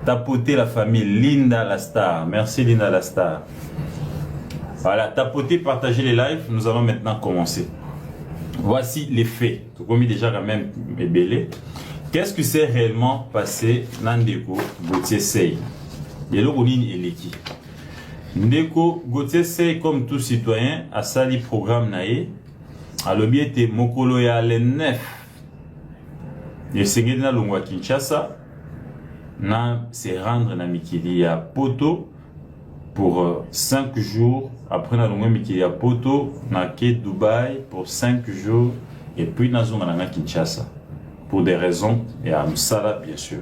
Tapoter la famille Linda la Star. Merci Linda la Star. Voilà, tapoter, partager les lives. Nous allons maintenant commencer. Voici les faits. Tout comme déjà quand même belé. Qu'est-ce qui s'est réellement passé dans Ndeko Gauthier Sey? Yelogonine Eleki. Ndeko Gauthier Sey, comme tout citoyen, a sali programme nae. A l'objet était Mokolo ya le 9. Il s'est na Longwa Kinshasa. Na se rendre na Mikili ya Poto pour 5 jours. Après na Longwa Mikili ya Poto, na ke Dubaï pour 5 jours. Et puis na Zonga na Kinshasa. Pour des raisons, et à Msala, bien sûr.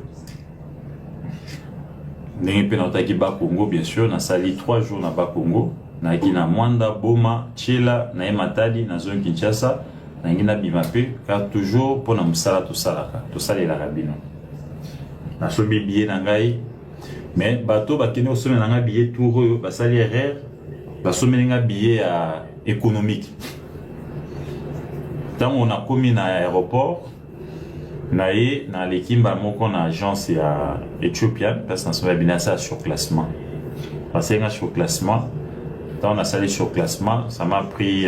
Ndenge penotaki ba Congo, bien sûr, na sali 3 jours na ba Congo. Na gina Mwanda, Boma, Tchela, na Matadi, na zone Kinshasa, na gina Bimape, car toujours pour na Msala tout salaka, tout sali la rabino. Na sobi billet na ngai, mais bateau bakene osome na nga billet tout royo, basali erreur, basome nga billet économique. Tant on a commis na aéroport, naye na l'équipe moko na agence ya Ethiopian parce que ça bien ça sur classement. Parce que sur classement, quand on a salé sur classement, ça m'a pris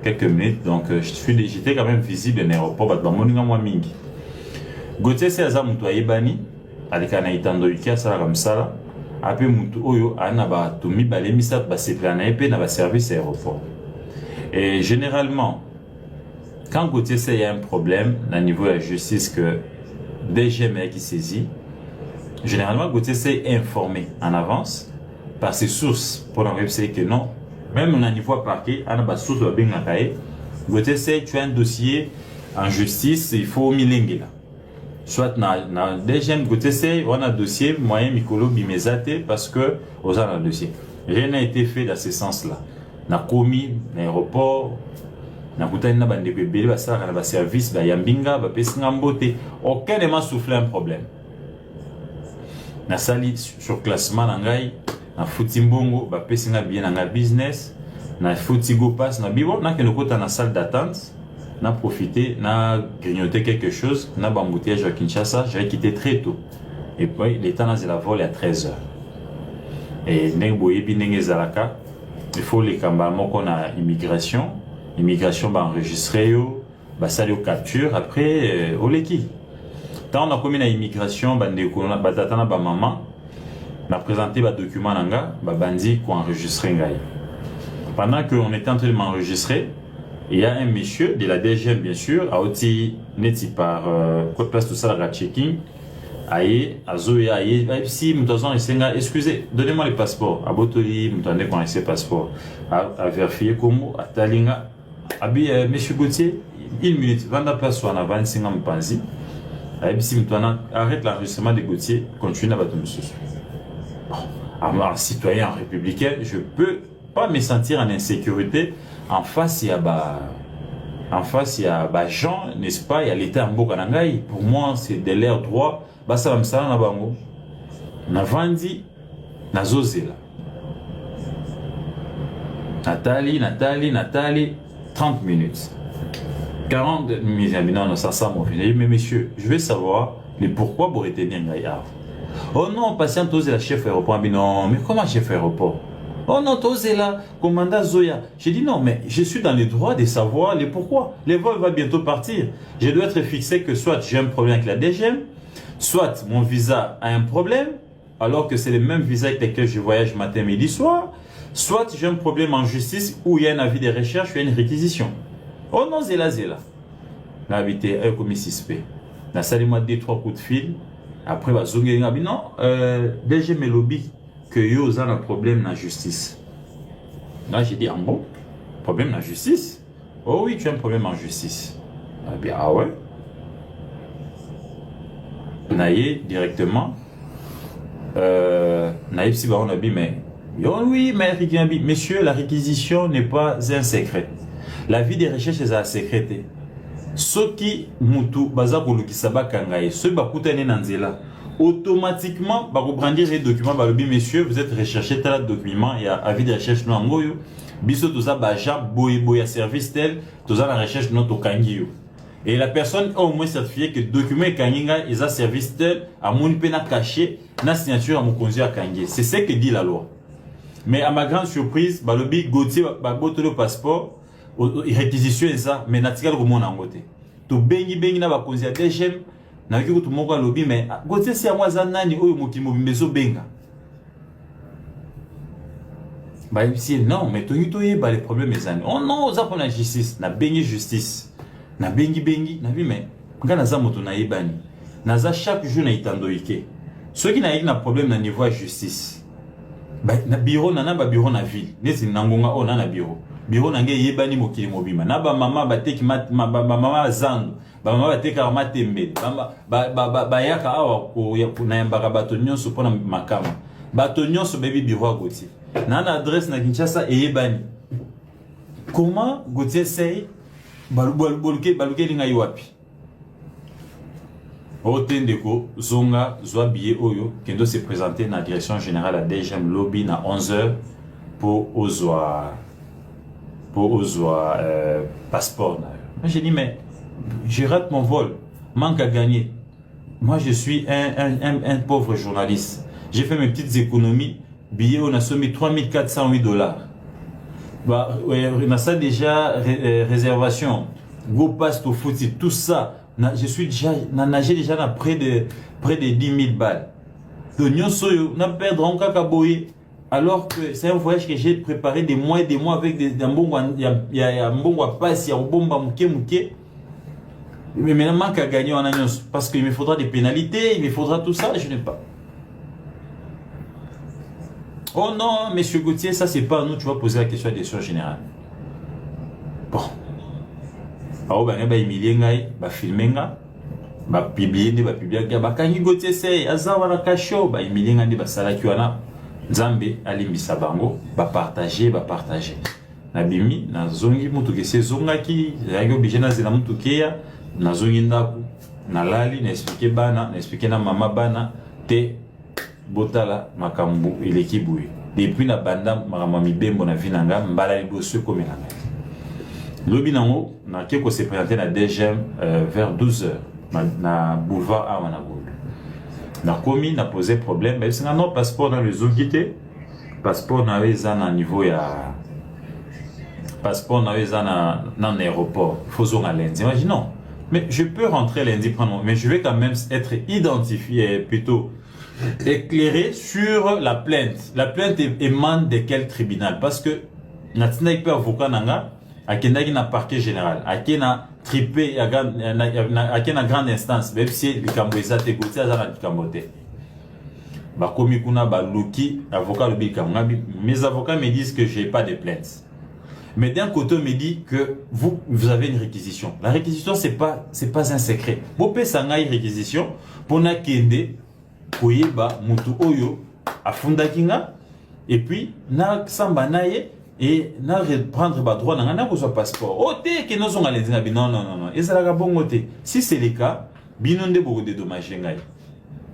quelques minutes donc j'étais quand même visible dans l'aéroport ba moninga moi mingi. Gauthier c'est aza mutu ayebani alika na itando ikia sala comme ça après mutu oyo ana ba to mibale misat ba sepla na epé na ba service aéroport. Et généralement quand Gauthier sait qu'il y a un problème au niveau de la justice que DGM qui saisit, généralement Gauthier sait informer en avance par ses sources pour enregistrer que non, même au niveau parquet, on a des sources de bien Gauthier sait que tu as un dossier en justice, il faut milinguer là. Soit dans DGM Gauthier sait on a un dossier moyen Mikolo Bimezate parce que aux a un dossier. Rien n'a été fait dans ce sens-là. Na commis l'aéroport. Na kutani na bandeko ebele basala na service ba yambinga ba pesinga mbote aucun ne m'a soufflé un problème. Na sali sur classement na ngai na futi mbongo ba pesinga bien na business na futi go pass na bibo na keno kota na salle d'attente na profiter na grignoter quelque chose na bambouteillage à Kinshasa, j'ai quitté très tôt et puis l'état na la vol à 13h. Et nengo yebi nenge zalaka il faut les kamba moko na immigration va enregistrer va salir aux captures après au leki tant on a commis la immigration bandeko na batata na ba maman na présenter ba document nanga ba bandi ko enregistrer ngai pendant que on était en train de m'enregistrer il y a un monsieur de la DGM bien sûr a oti neti par quoi place tout ça la checking aye azoya aye si mutazon isenga excusez donnez-moi le passeport abotoli mutande ko ese passeport à vérifier comment atalinga abi monsieur Gauthier 1 minute vanda place on avant singa mpanzi abi si mutana arrête l'enregistrement de Gauthier continue à battre monsieur un citoyen républicain je peux pas me sentir en insécurité en face il y a Jean n'est-ce pas il y a l'état mboka na ngai pour moi c'est de l'air droit basa bamsala na bango na vandi na zozela Nathalie 30 minutes 40 minutes non ça mais monsieur je veux savoir mais pourquoi vous retenir Ngaïa. Oh non patient osé la chef aéroport non mais comment chef aéroport oh non osé la commandant Zoya j'ai dit non mais je suis dans les droits de savoir les pourquoi les vols va bientôt partir je dois être fixé que soit j'ai un problème avec la DGM soit mon visa a un problème alors que c'est le même visa avec lequel je voyage matin midi soir. Soit j'ai un problème en justice où il y a un avis de recherche ou il y a une réquisition. Oh non, zéla. Là, habité un commis 6P. Là, ça moi 2-3 coups de fil. Après, bah, zongé non, déjà mes lobbies que yo ont un problème dans la justice. Là, j'ai dit, en gros, problème dans la justice? Oh oui, tu as un problème en justice. Ah bien, ah ouais. Naïe, directement. Naïe, si bah, on a dit, mais. Oui, mais monsieur, la réquisition n'est pas un secret. La vie des recherches est à sécréter. Ce qui mutu baza kolukisaba kangaye, ce bakutane nanzela, automatiquement bakobrandir les documents balobi monsieur, vous êtes recherché tel document et avis de recherche no angoyo, biso toza baja boy service tel, toza la recherche no tokangiyo. Et la personne a au moins certifié que le document est kanginga, ils ont service tel, à mon pena caché, na signature à mon conduit à kangé. C'est ce que dit la loi. Mais à ma grande surprise, bah, le big Gauthier, bah, le passeport, il réquisitionne ça, mais natika le monde en côté. To bengi na ba conduit à DGM, na ki tout mon lobby, mais Gauthier c'est à moi zanani, oh, mokimo beso benga. Bah, ici, non, mais bah, les problèmes, mes amis. Oh non, ça pour la justice, na bengi justice. Na bengi, na vi, mais, quand naza moto na ibani, naza chaque jour na itandoike. Ceux qui n'ont pas de problème na niveau de justice, bah, na bureau, na bureau na ville, nesi nangonga, oh, na bureau. Bureau na nge yebani mokili mobima. Na ba mama ba teki mama zandu, ba mama ba teka matembe, ba yaka awa ko na yambaka bato nyonso pona makama. Bato nyonso bebi bureau Gauthier. Na adresse na Kinshasa eyebani. Comment Gauthier sey baluke linga yiwapi? Otendeko zonga zwa billet oyo kendo se présenter na direction générale à DGM lobby na 11h pour ozwa passeport. Moi j'ai dit mais je rate mon vol, manque à gagner. Moi je suis un pauvre journaliste. J'ai fait mes petites économies. Billet on a soumis $3,408. Bah, on a ça déjà réservation. Go pass to foot, tout ça. Je suis déjà nagé déjà à près de 10 000 balles. Donc nous on perdre kakaboy alors que c'est un voyage que j'ai préparé des mois et des mois avec des bons passe, il y a bomba muke. Mais maintenant manque à gagner en annonce parce qu'il me faudra des pénalités, il me faudra tout ça, je n'ai pas. Oh non, monsieur Gauthier, ça c'est pas à nous, tu vas poser la question à la direction générale. Bon. Alors, bah, humilier ngai, bah, filmer nga, bah, publier, bah, publier, bah, kangi Gauthier c'est, azawa kasho, bah, humilier nga, bah, salakiwana, Nzambe, alimbisa bango, bah, partager. Nabimi, na zongi mutuke se zonga ki, yagi obligé na zela mutuke ya, na zongi ndaku, na lali, na expliquer na mama bana, te, botala makambu eleki boye depuis na banda makambo mibembo na vinanga mbala liboso comme nanga lobi nango na keko se présenter na DGM vers 12h na boulevard a na boule na komi na poser problème mais c'est non passeport dans les ongité passeport na weza na niveau ya passeport na weza na aéroport faut zonga lundi imagine non mais je peux rentrer lundi prendre mais je vais quand même être identifié plutôt éclairé sur la plainte. La plainte émane de quel tribunal? Parce que natina ipe avocat nanga akendaki na parquet général, akena tripé akena grande instance, même si likambo ezate Gauthier aza na likambo te. Ba komi kuna ba luki avocat lobi likambo. Mes avocats me disent que j'ai pas de plainte. Mais d'un côté on me dit que vous avez une réquisition. La réquisition c'est pas un secret. Bopé sanga réquisition pour na kende koyeba mutu oyo afundaki nga et puis na samba naye et na reprendre ba droit na kozwa passeport o te ke no zonga lenzinga bi non ezalaka bongo te si c'est le cas bino nde boko dédommager ngai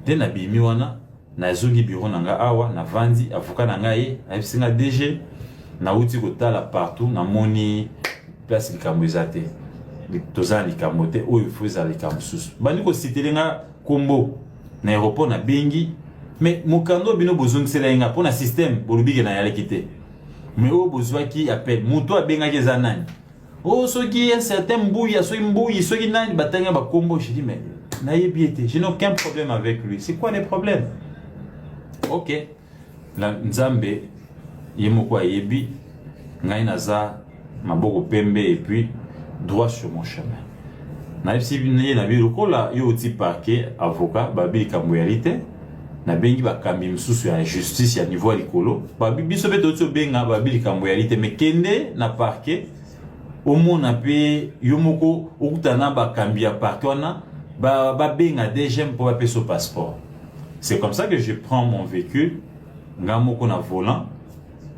te na bimi wana na zongi bureau nanga awa na vandi avocat na ngai abisinga DG na uti kotala partout na moni place likambo ezate tozala likambo te oyo faut ezala likambo susu bandi ko citelenga kombo na aéroport na bengi mais mokando bino bozongisela inga pour na système bolubike na yale kité mais o bozwa ki appelle muto abengaki eza nani oh soki un certain mbouya soki mbouyi soki nani batanga ba kombo je dis mais na yebiete je n'ai aucun problème avec lui c'est quoi les problèmes OK la Nzambe yemoko ayebi ngai naza maboko pembe et puis droit sur mon chemin. Na fsi binaye na biloko la yo ti parquet avocat babi kambo ya lite na bengi ba kambi msusu ya justice ya niveau likolo babi biso beto tso benga babi kambo ya lite mais kende na parquet au mona pe yo moko okutana ba kambi ya parquet wana ba benga DGM pour ba peso passeport. C'est comme ça que je prends mon véhicule ngamoko na volant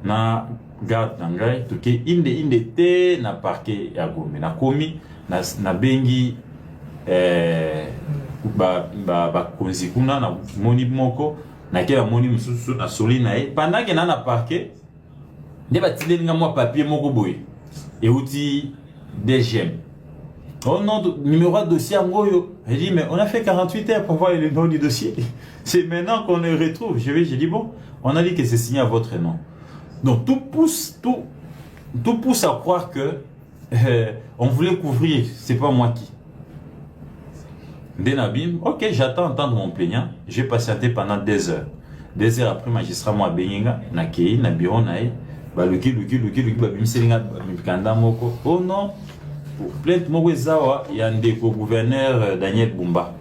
na garde nangai tuke inde te na parquet ya Gombe na komi na bengi ba konzi kuna na moni moko na kela moni mususu na soli na e pendant que na parquet ne ba tilenga mo papier moko boy e uti DGM Oh non, numéro de dossier Angoyo. J'ai dit, mais on a fait 48 heures pour voir le nom du dossier. C'est maintenant qu'on le retrouve. J'ai dit, bon, on a dit que c'est signé à votre nom. Donc tout pousse à croire que on voulait couvrir, c'est pas moi qui. Denabim, ok, j'attends entendre mon plaignant. J'ai patienté pendant 2 heures. 2 heures après, magistrat moi benga, na kei, na bureau nae, baluki, oh non, pour plainte Mowezawa, il y a un déco gouverneur Daniel Bumba.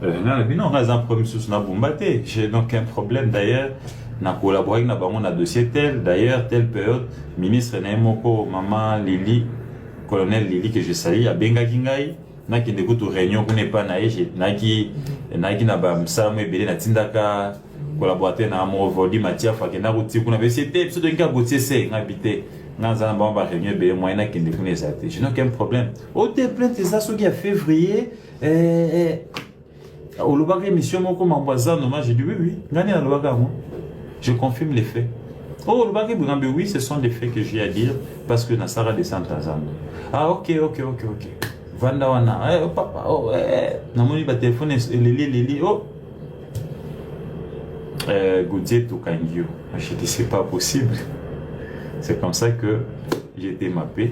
Non, on a un problème sur ce Bumba, j'ai donc aucun problème d'ailleurs. Na collaboré avec na dossier tel, d'ailleurs, telle période, ministre Naimoko, maman Lili, colonel Lili que je salue, à Benga Kingai, na qui n'écoute réunion qu'on n'est pas naïe, na qui n'a pas ça, mais belé na tindaka, collaborateur na amour, vodi, Matia, Fakena, Routi, qu'on avait cité, pseudo d'un cas, Gautier, c'est, habité, dans un bon réunion, belé, moi, na qui n'écoute les athées. Je n'ai aucun problème. Au plainte, c'est ça, ce qui a février, au Lobaka émission, moi, comme emboisant, j'ai dit oui, gagné dans le Lobaka, moi. Je confirme les faits. Oh, le bagage Bougambe, oui, ce sont des faits que j'ai à dire parce que Nassara descend à Zando. Ah, ok. Vanda wana, papa, oh, namoni ba téléphone, Lili, oh. Gauthier Tokangio. Je dis, c'est pas possible. C'est comme ça que j'ai été mappé.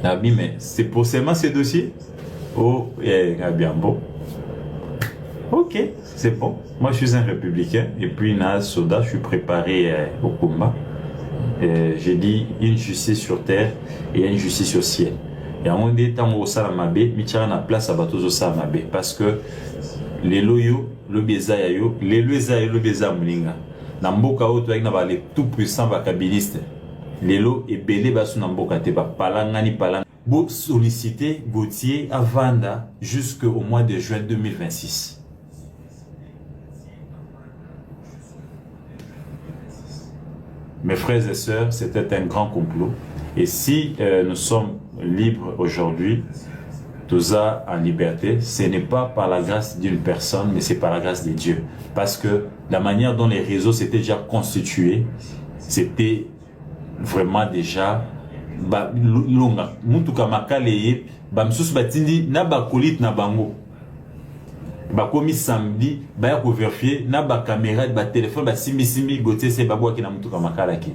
Nabi, mais c'est pour seulement ces dossiers. Oh, bien bon. Ok, c'est bon. Moi, je suis un républicain et puis, na soda, je suis préparé au combat. J'ai dit une justice sur terre et une justice au ciel. Et à un moment donné, tant au Salamabe, Michara na place à bateau au Salamabe parce que les loyaux, le bezayo, les loyaux, le bezamulinga. Namboka oto avec na les tout puissants vakabilistes. Les lots et belé basu namboka te ba palangani palanga. Beau solliciter Gauthier à Vanda jusqu'au mois de juin 2026. Mes frères et sœurs, c'était un grand complot. Et si nous sommes libres aujourd'hui, tous en liberté, ce n'est pas par la grâce d'une personne, mais c'est par la grâce de Dieu. Parce que la manière dont les réseaux s'étaient déjà constitués, c'était vraiment déjà longa. Mutuka makaleye, bamsus batindi na bakolit na bango. Bakomi samedi, baya ko vérifier na ba caméra, ba téléphone, ba simbi Gauthier c'est babwa ki na mutuka makala kid.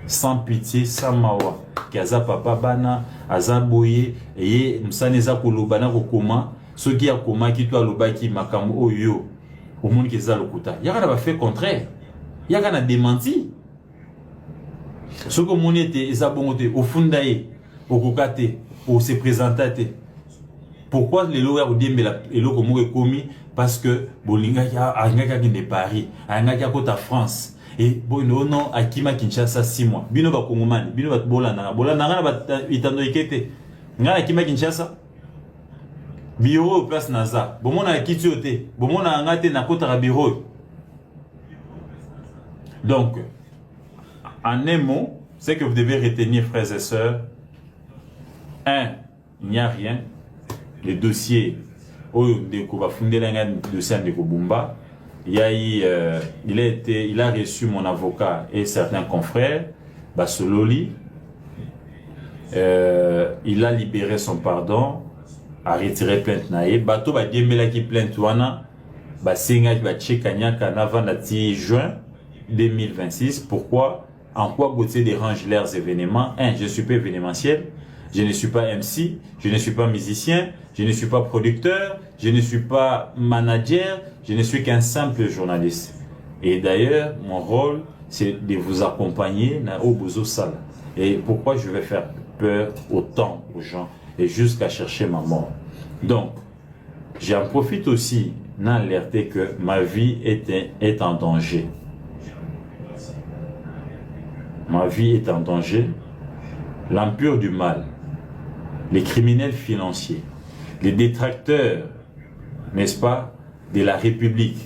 Sans pitié, sans mawa. Kaza papa bana, aza boye, eye msaneza koloba na kokoma, soki ya koma ki to aloba ki makambo oyo. Au monde qui za lokuta. Yaka na fait contraire. Yaka na démenti. Soko moni était eza bongote au fundaye, au kokate, au se présenter. Pourquoi les lois ont dit mais l'eau comme commis parce que bolinga ya angaka qui n'est Paris, angaka côté France et bon non akima Kinshasa 6 mois. Bino ba kongomani, bino ba bolana ba itando ikete. Ngana akima Kinshasa. Bureau place naza. Bomona kitiote, bomona ngate na kota bureau. Donc en un mot, c'est que vous devez retenir frères et sœurs. 1, il n'y a rien. Les dossiers dossier de Kobumba, il a reçu mon avocat et certains confrères, Basololi, il a libéré son pardon, a retiré plainte nae, bato ba diembela ki plainte wana, ba senga ba tchekanya kanava nati juin 2026. Pourquoi? En quoi Gauthier dérange leurs événements? 1, je ne suis pas événementiel. Je ne suis pas MC, je ne suis pas musicien, je ne suis pas producteur, je ne suis pas manager, je ne suis qu'un simple journaliste. Et d'ailleurs, mon rôle, c'est de vous accompagner au Bozo Sala. Et pourquoi je vais faire peur autant aux gens et jusqu'à chercher ma mort. Donc, j'en profite aussi d'alerter que ma vie est en danger. Ma vie est en danger. L'empire du mal, les criminels financiers, les détracteurs, n'est-ce pas, de la République,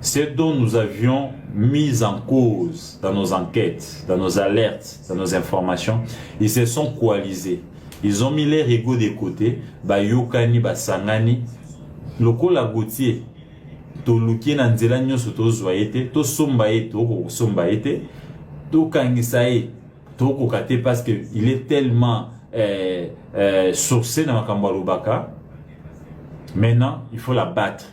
ceux dont nous avions mis en cause dans nos enquêtes, dans nos alertes, dans nos informations, ils se sont coalisés. Ils ont mis les égos de côté, Bayokani, Basangani, Lokola Gauthier, Toluki Nanzela Nyoso Tozoaete, Tosombaete, Tosombaete, Tokangisae, parce qu'il est tellement sourcer dans makambo alobaka. Maintenant, il faut la battre.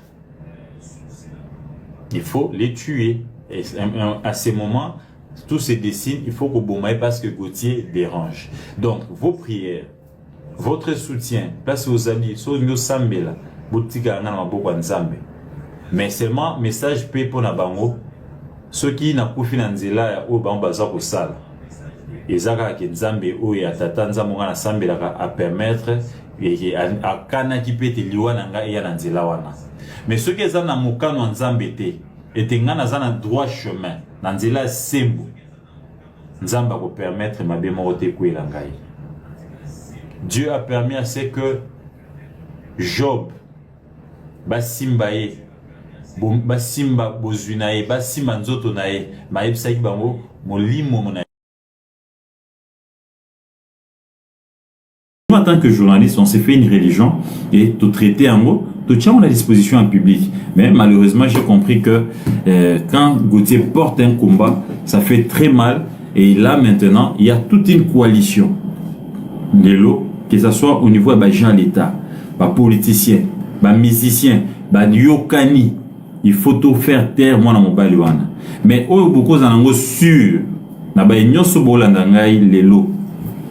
Il faut les tuer. Et à ces moments, tout se dessine, il faut que Bomaye parce que Gauthier dérange. Donc, vos prières, votre soutien, place aux amis, mais seulement message P pour Nabango, ceux qui n'ont pas financé là, au Bambaza pour ça. Et Zaka qui Nzambe ou ya Tata Nzambe na Sambe à permettre et à Kana qui peut te liwa nanga et ya Nzela wana. Mais ceux qui sont dans Mukano Nzambe te et ngana zana droit chemin, Nzela sembu. Nzamba pour permettre ma bémoroté kouela ngai. Dieu a permis à ce que Job basimbaye basimba bozunaye basimba nzoto nae maebsa bango molimo mona. Nous, en tant que journaliste, on s'est fait une religion et tout traiter en mot, tout tient à la disposition en public. Mais malheureusement, j'ai compris que quand Gauthier porte un combat, ça fait très mal. Et là, maintenant, il y a toute une coalition de l'eau, que ce soit au niveau de gens l'État, des politiciens, des musiciens, des yokani. Il faut tout faire taire, moi, dans mon baluana. Mais au beaucoup de sûr, na ba nyonso bolanda ngai lelo.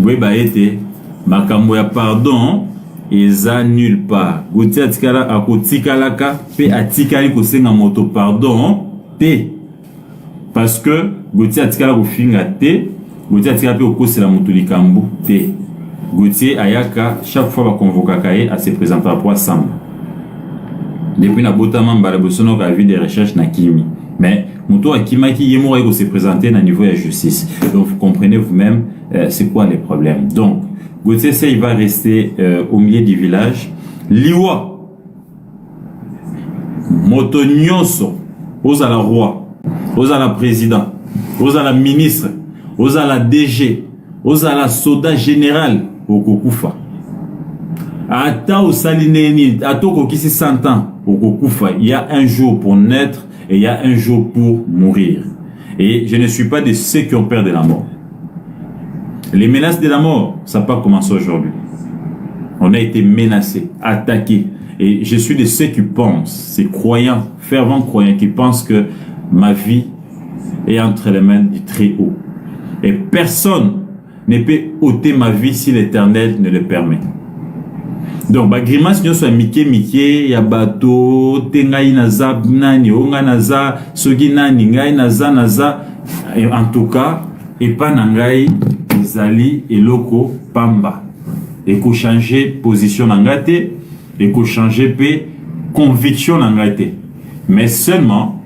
Boye ba été makambo ya pardon eza nulle part. Gauthier atikala akotikalaka pe atikali kosenga moto pardon te. Parce que Gauthier atikala kofinga te, Gauthier atikala pe okosela moto likambo te. Gauthier ayaka chaque fois ba convokaka ye à se présenter à Poids Samba. Depuis na botama mbala bosono ka vu des recherches na kimi. Mais Mouto Akimaki Yemo se présenter à niveau de la justice. Donc vous comprenez vous-même c'est quoi les problèmes. Donc Gauthier il va rester au milieu du village. Liwa Moto Nyonso Ozala roi, Ozala président, Ozala ministre, Ozala DG, Ozala soldat général au Kokufa. Ata au Salineni, Atoko qui 100 ans au Kokufa. Il y a un jour pour naître et il y a un jour pour mourir. Et je ne suis pas de ceux qui ont peur de la mort. Les menaces de la mort, ça n'a pas commencé aujourd'hui. On a été menacés, attaqués. Et je suis de ceux qui pensent, ces croyants, fervents croyants, qui pensent que ma vie est entre les mains du Très-Haut. Et personne ne peut ôter ma vie si l'Éternel ne le permet. Donc, ba grimace nyo so mike ya bato tengai naza nani onga naza sogi nani ngai naza et en tout cas et pas nangai izali eloko pamba et ko changer position nangate et ko changer pe conviction nangate mais seulement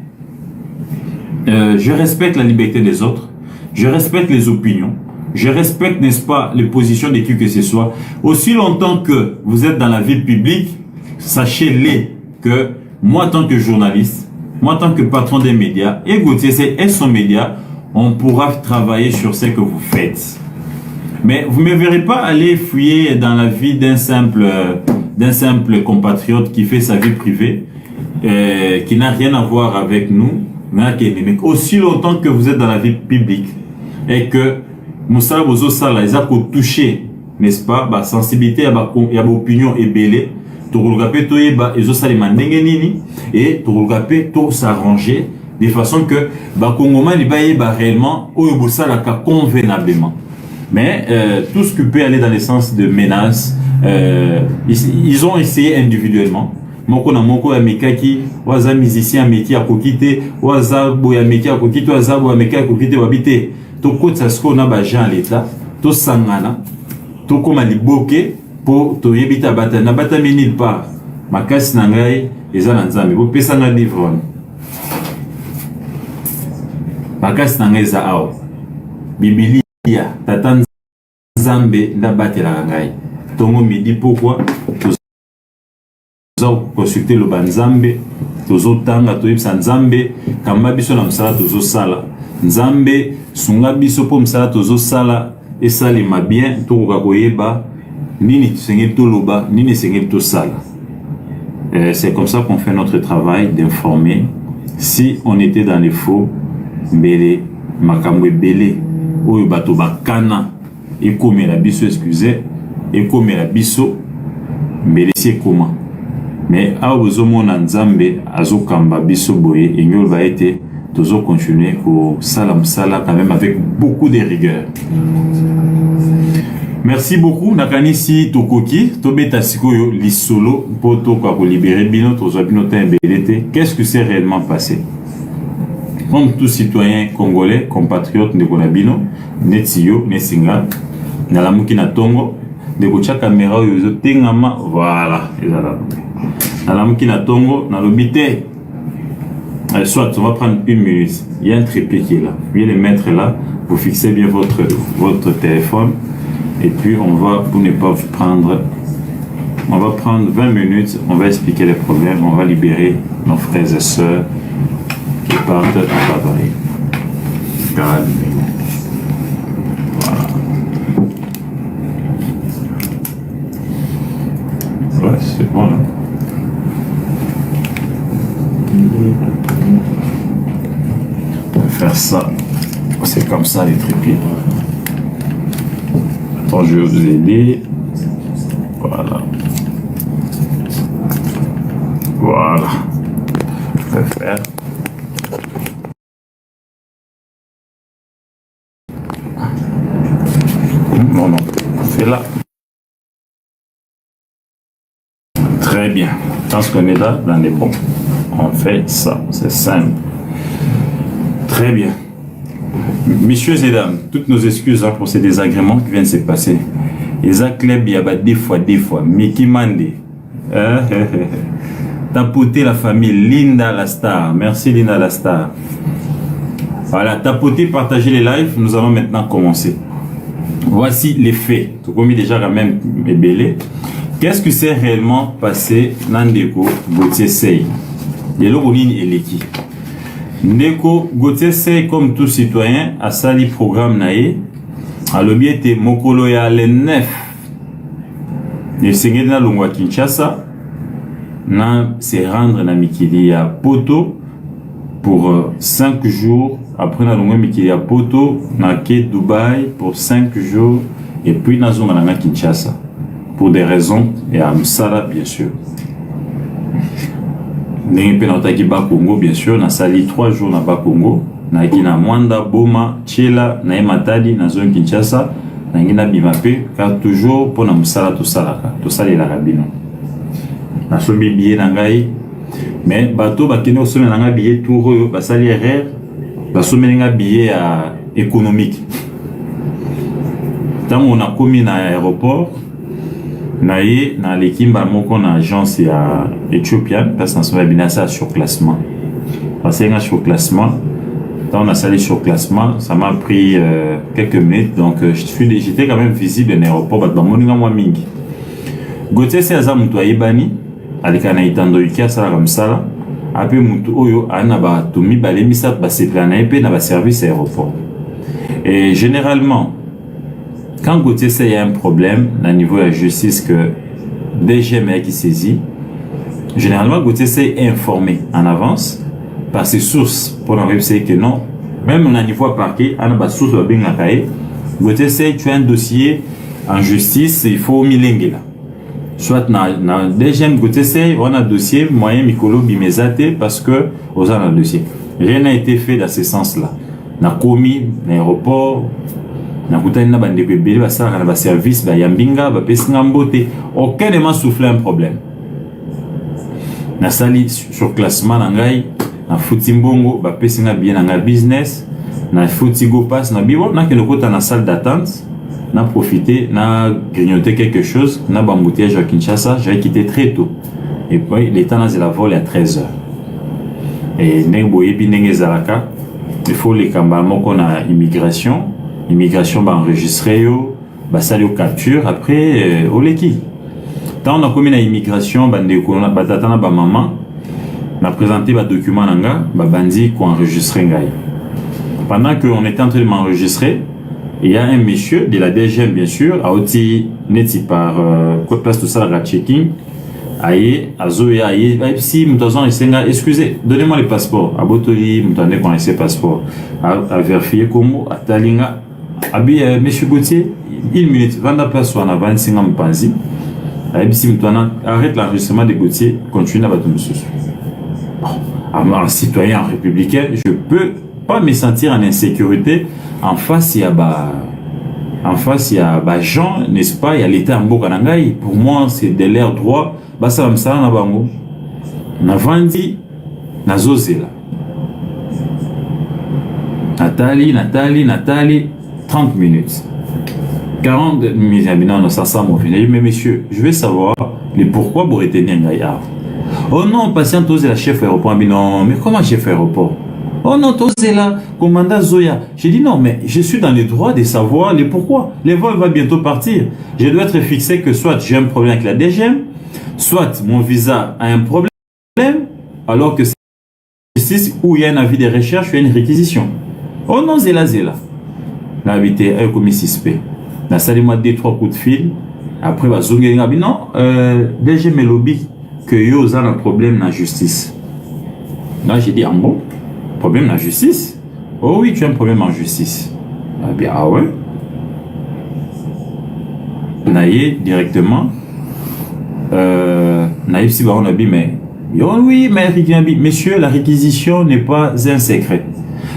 je respecte la liberté des autres, je respecte les opinions. Je respecte, n'est-ce pas, les positions de qui que ce soit. Aussi longtemps que vous êtes dans la vie publique, sachez-les que moi, en tant que journaliste, moi, en tant que patron des médias, et Gauthier et son média, on pourra travailler sur ce que vous faites. Mais vous ne me verrez pas aller fouiller dans la vie d'un simple compatriote qui fait sa vie privée, qui n'a rien à voir avec nous. Mais aussi longtemps que vous êtes dans la vie publique et que Moussala Bozo Sala, ils ont touché, n'est-ce pas, la sensibilité, il y a l'opinion ébélée, ils ont salé mandengenini et tout s'arranger de façon que Congoma n'est pas réellement convenablement. Mais tout ce qui peut aller dans le sens de menaces, ils ont essayé individuellement. Moko na moko ya mekaki, waza musicien métier à kokite, waza boya métier à kokite, waza boya métier à kokite wabite. Toko tsasko na ba Jean l'État, to sangana, to koma liboke po to yebita bata na bata minil pa. Makasi na ngai eza na Nzambe. Bo pesa na livre. Makasi na ngai eza awa. Biblia tata Nzambe na batela ngai. Tongo midi pourquoi consulter le banzambe tozo tanga toyebisa Nzambe kamba biso na msala tozo sala Nzambe sunga biso po msala tozo sala esalema bien tokoka koyeba nini tsengeli toloba nini sengeli to sala. C'est comme ça qu'on fait notre travail d'informer. Si on était dans les faux mbele makambo ebele oyo bato bakana et comme la biso excusez et comme la biso mbelesi comment mais a ozomona nzambe azokamba biso boye et ngol va être toujours continuer pour salam sala quand même avec beaucoup de rigueur. Merci beaucoup nakanisi tokoki tobeta sikoyo lisolo poto kwa ko libérer bino tozo bino tembelete. Qu'est-ce que c'est réellement passé? Comme tout citoyen congolais compatriote de Konabino netio nesinga na lamuki na tongo de kocha caméra yo tengama voilà ezala na lamuki na tongo na lobité. Soit on va prendre une minute, il y a un trépied qui est là, vous le mettre là, vous fixez bien votre téléphone et puis on va, pour ne pas vous prendre, on va prendre 20 minutes, on va expliquer les problèmes, on va libérer nos frères et sœurs qui partent à travailler. Calmez-vous. Voilà. Ouais, c'est bon là. On va faire ça. C'est comme ça les trépieds. Attends, je vais vous aider. Voilà. Voilà. Je vais faire. Non, c'est là. Très bien. Quand on est là, dans les bons, on fait ça. C'est simple. Très bien. Messieurs et dames, toutes nos excuses pour ces désagréments qui viennent de se passer. Les clubs, il y a des fois. Mickey Mandé. Tapoter la famille Linda la Star. Merci Linda la Star. Voilà, tapoter, partager les lives. Nous allons maintenant commencer. Voici les faits. Tout comme déjà quand même ébélé. Qu'est-ce que c'est réellement passé Nandeko Gauthier Sey? Yelorolini et Leki. Ndeko Gauthier Sey, comme tout citoyen, a sali programme nae. A l'objet Mokolo ya le 9. Le Seigneur na Longwa Kinshasa. Na se rendre na Mikili à Poto pour 5 jours. Après na Longwa Mikili à Poto, na Quai Dubaï pour 5 jours. Et puis na Zonga na Kinshasa. Pour des raisons, et à Msala, bien sûr. N'a Congo, bien sûr, na sali 3 jours na Congo, na gina Mwanda, Boma, Tchela, na Matadi, na zone Kinshasa, na gina Bimape, car toujours pour na Msala tout sali la rabino. Na somi billet nangai, mais bateau bakino somi nanga billet tour basali erreur, basomé nanga billet économique. Tant on a commis na aéroport. Naïe na l'équipe moko na agence ya Ethiopian parce qu'on va bien ça sur classement. Parce que sur classement, quand on a salé sur classement, ça m'a pris quelques minutes donc j'étais quand même visible en aéroport ba moninga moi mingi. Gauthier c'est aza mutu ayebani alika na itando yukia sala comme ça après mutu oyo ana ba to mibale misat ba se plana epé na ba service aéroport. Et généralement quand Gauthier sait qu'il y a un problème au niveau de la justice que DGM qui saisit, généralement Gauthier sait informer en avance par ses sources pour en réussir que non, même au niveau parquet, on a des sources de bien cahier. Gauthier sait tu as un dossier en justice, il faut milinguer là. Soit na DGM Gauthier sait on a un dossier moyen Mikolo Bimezate parce que aux un dossier. Rien n'a été fait dans ce sens-là. Na commis l'aéroport. Na kutani na bandeko ebele basala na ba service ba yambinga ba pesinga mbote aucun ne m'a soufflé un problème. Na sali sur classement na ngai na futi mbongo ba pesinga bien na business na futi go pass na biwo na kelo kota na salle d'attente na profiter na grignoter quelque chose na bambouteillage à Kinshasa, j'ai quitté très tôt et puis les temps na la vol à 13h. Et nengo yebi nenge zalaka il faut les kamba moko na immigration va enregistrer bah ça lui capture après au leki tant on a commis la immigration bandeko na batata na ba maman na présenté ba document nanga ba bandi ko enregistrer ngai pendant que on était en train de m'enregistrer il y a un monsieur de la DGM bien sûr a aussi neti par code place tout ça la checking aye azoya aye si mutazon isenga excusez donnez-moi le passeport abotoli mutande connaissez passeport à vérifier comme atalinga Abi, monsieur Gauthier, une minute vanda place wana 25 ans mpanzi ayebisi mutu wana arrête l'enregistrement de Gauthier continue na bato mosusu. En citoyen républicain, je peux pas me sentir en insécurité en face il y a gens, n'est-ce pas, il y a l'état en mboka na ngai. Pour moi c'est de leur droit basa bamsala na bango na vandi na zozela Nathalie 30 minutes 40 minutes non ça sent mon fin. Mais messieurs, je vais savoir les pourquoi pour retenir ngai. Oh non, patient tosé la chef aéroport. Non, mais comment chef aéroport? Oh non, tosé la commandant Zoya. J'ai dit non, mais je suis dans les droits de savoir les pourquoi. Les vols vont bientôt partir. Je dois être fixé que soit j'ai un problème avec la DGM, soit mon visa a un problème, alors que c'est où il y a un avis de recherche, il y a une réquisition. Oh non, zéla. Là, habité un commis suspect. Dans ça, moi 2-3 coups de fil. Après, bah, zongué, non, DGM et lobby. Que yo ont un problème dans la justice. Là, j'ai dit, en bon, problème dans la justice? Oh oui, tu as un problème en justice. Ah bien, ah ouais. Naïe, directement. Naïe, si on a dit, mais oui, mais messieurs, la réquisition n'est pas un secret.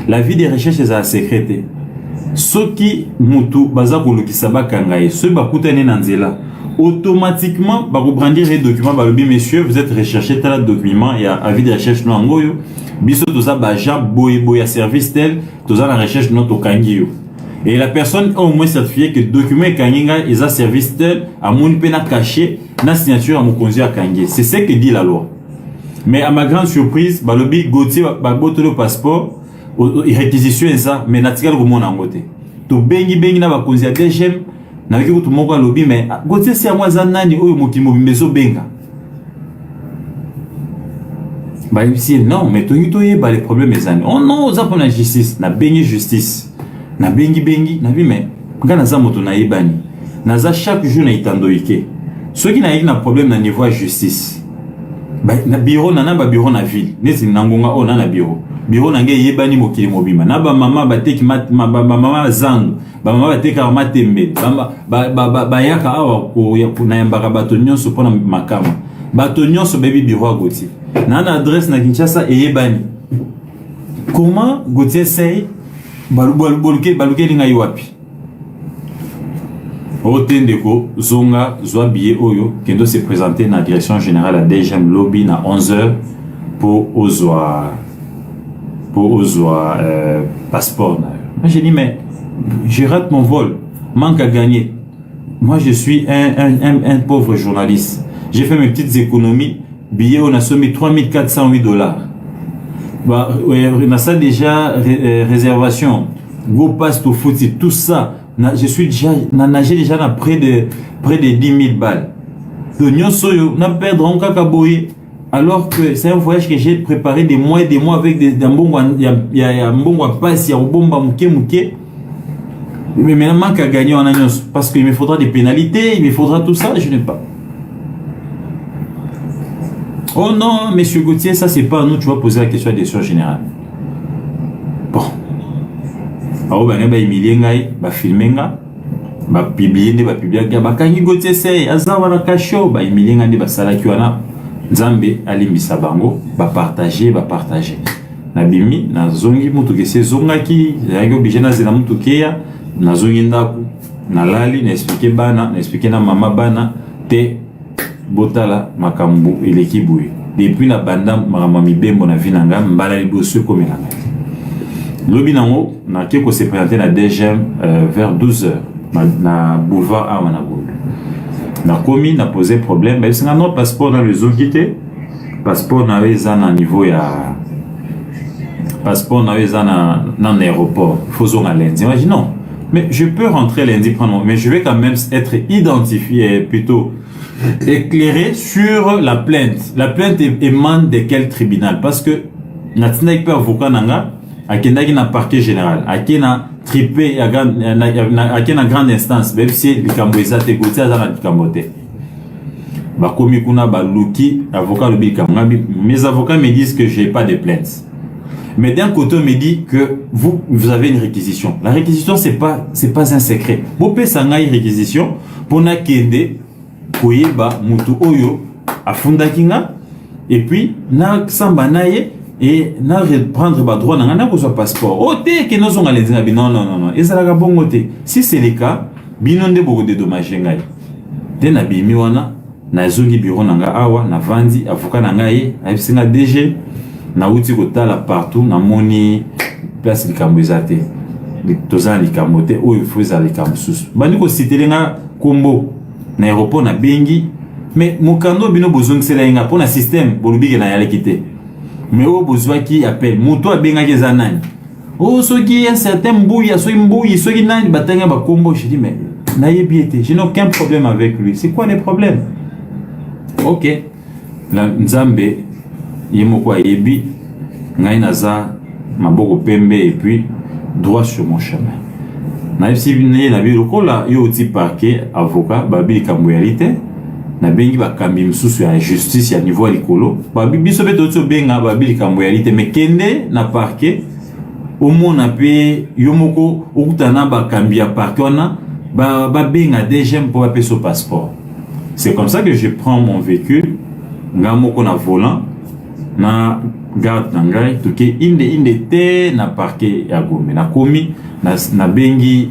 La vie des recherches est un secret. Ce qui mutu bazako lokisaba kangaye, ce bakutane nanzela. Automatiquement, vous brandir les documents, messieurs, vous êtes recherché tel document, il y a avis de recherche non angoyo, biso toza baja boya service tel, toza la recherche notre kangiyo. Et la personne a au moins certifié que le document kanginga ils a service tel, à mon pena caché, na signature à mon conduit à kangi. C'est ce que dit la loi. Mais à ma grande surprise, balobi Gauthier baboto le passeport, réquisition et ça, mais natikal ko mon angote. To bengi na ba conduit à DGM. Na wiki kutu moko lobby mais Gauthier c'est à moi zanani oyo mokimo bimezo benga. Bah ici non mais to yitoye ba les problèmes ezani. Oh non za pour la justice, na bengi justice. Na bengi na bi mais ngana za moto na yebani. Na za chaque jour na itandoike. Ceux qui na na problème na niveau justice. Bah na bureau na bureau na ville. Nezi nangonga o na bureau. Bureau na nge yebani mokili mobima. Na ba mama ba teki mama zangu. Bama bateka matembe ba yaka awa ko na yambaka bato nyonso pona makama bato nyonso baby bureau Gauthier na adresse na Kinshasa eyebani. Comment Gauthier say baluke linga yiwapi otende ko zonga zwa billet oyo kendo se présenter na direction générale à DGM lobby na 11h pour ozwa passeport. Moi j'ai dit mais je rate mon vol, manque à gagner. Moi je suis un pauvre journaliste. J'ai fait mes petites économies. Billet on a soumis $3,408. Bah, on a ça déjà réservation. Go pass to foot, tout ça. Je suis déjà nagé déjà à près de 10 000 balles. Donc nous n'a perdre en cacaboye. Alors que c'est un voyage que j'ai préparé des mois et des mois avec des bons il y a un bon passe, il y a un bon mouké. Mais maintenant manque à gagner en annonce parce qu'il me faudra des pénalités, il me faudra tout ça, je n'ai pas. Oh non, monsieur Gauthier, ça c'est pas à nous, tu vas poser la question à des soins générales. Bon. Alors ben ba humilier ngai, ba filmer nga, ba publier, ba kangi Gauthier c'est azawa kasho, ba humilier nga ba salaki wana. Nzambe alimbisa bango, ba partager. Na bimi na zongi mutu ke se zongaki, yango obligé na zela mutu keya. Na zongi ndaku na lali na expliquer na mama bana te botala makambu eleki boye depuis na banda makambo mibembo na vinanga mbala liboso komela lobi nango na keko se présenter na DGM vers 12h na boulevard Amanagoul na komi na poser problème mais c'est notre passeport dans le zone quitté passeport na weza na niveau ya passeport na weza na aéroport faisons à lundi imagine non. Mais je peux rentrer lundi prendre, mais je vais quand même être identifié, plutôt éclairé sur la plainte. La plainte émane de quel tribunal? Parce que natina peut avocat nanga, akenda ki na parquet général, akena tripé, akena grande instance, même si le Cambodge te goûté à la Cambodge. Ba komi kuna ba luki avocat le bikamngabi. Mes avocats me disent que j'ai pas de plainte. Mais d'un côté, on me dit que vous avez une réquisition. La réquisition, c'est pas un secret. Vous pouvez s'engager réquisition pour na kende koyeba mutu oyo afunda kinga et puis na samba naye et na reprendre ba droit na besoin passeport. Oh te que nous on allait dire non. Et ça la bongo te. Si c'est le cas, binonde beaucoup de dommages ngai. Te na bimi wana na zongi bureau nanga awa na vandi avocat nanga ye, abisinga DG na uti kotala partout na moni place likambo ezate tozana likambo te oyo faut za likambo susu bandi ko citelenga kombo na aéroport na bengi mais mokando bino bozongisela inga pona système bolubike na yale kité mais o bozwa ki appel moto abenga ke za nani o soki un certain mbouya soki nani batanga ba kombo je dis mais na yebiete je n'ai aucun problème avec lui c'est quoi les problèmes ok la nzambe yemoko ayebi ngai naza maboko pembe et puis droit sur mon chemin na isi bine na bi lokola yo ti parquet avocat babi likambo ya lite na bengi bakambi msusu ya justice ya niveau likolo babi biso beto to benga babi likambo ya lite mais kende na parquet au mona pe yomoko okutana bakambi ya parquet wana ba benga DGM pour payer son passeport. C'est comme ça que je prends mon véhicule ngamoko na volant na garde nangai tuke inde te na parquet ya Gombe na komi na bengi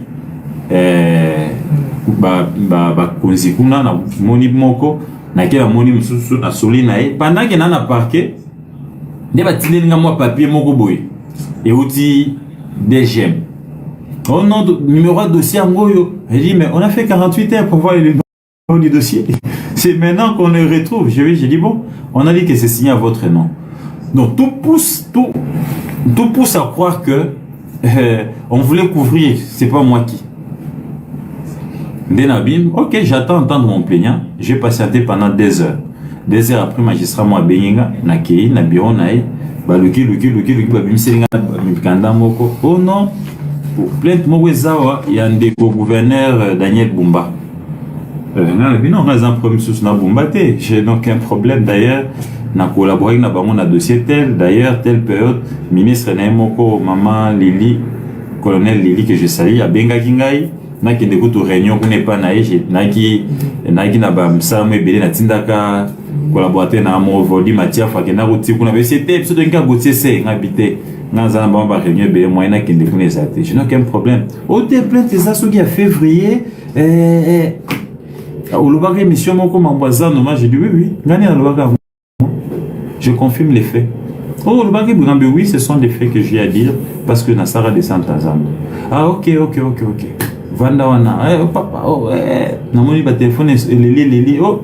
ba konzi kuna na moni moko na kela moni mususu na soli na e pendant que na parquet ne ba tilinga moi papier moko boy et outil DGM oh non numéro de dossier ngoyo je dis mais on a fait 48 heures pour voir le numéro du dossier c'est maintenant qu'on le retrouve j'ai dit bon on a dit que c'est signé à votre nom. Donc tout pousse à croire que on voulait couvrir, c'est pas moi qui. Denabim, ok, j'attends entendre mon plaignant. J'ai patienté pendant 2 heures. 2 heures après, magistrat moi Benga, na kei, na bureau nae, baluki, babim selinga, mikanda moko. Oh non, pour plainte mowezawa, il y a un gouverneur Daniel Bumba. Non, on a un problème sur na Bumba, j'ai donc un problème d'ailleurs. Na collaboré na bango na dossier tel d'ailleurs telle période ministre na moko maman Lili colonel Lili que je salue a benga kingai na kende ko to réunion ko ne pas na na ba msamo ebele na tindaka collaborateur na mo vodi Mathieu Fakena ko ti kuna be c'était pso de nka gotier c'est ngabité na za ba ba réunion ebele moi na kende ko nezate je n'ai aucun problème au te plainte ça ce qui a février au lobaka émission moko mamboza normal j'ai dit oui ngani na lobaka. Je confirme les faits. Oh, le bagage Bougambe, oui, ce sont des faits que j'ai à dire parce que Nassara descend à Zambie. Ah, ok. Vanda wana, oh papa, oh, namoni ba téléphone, lili, oh.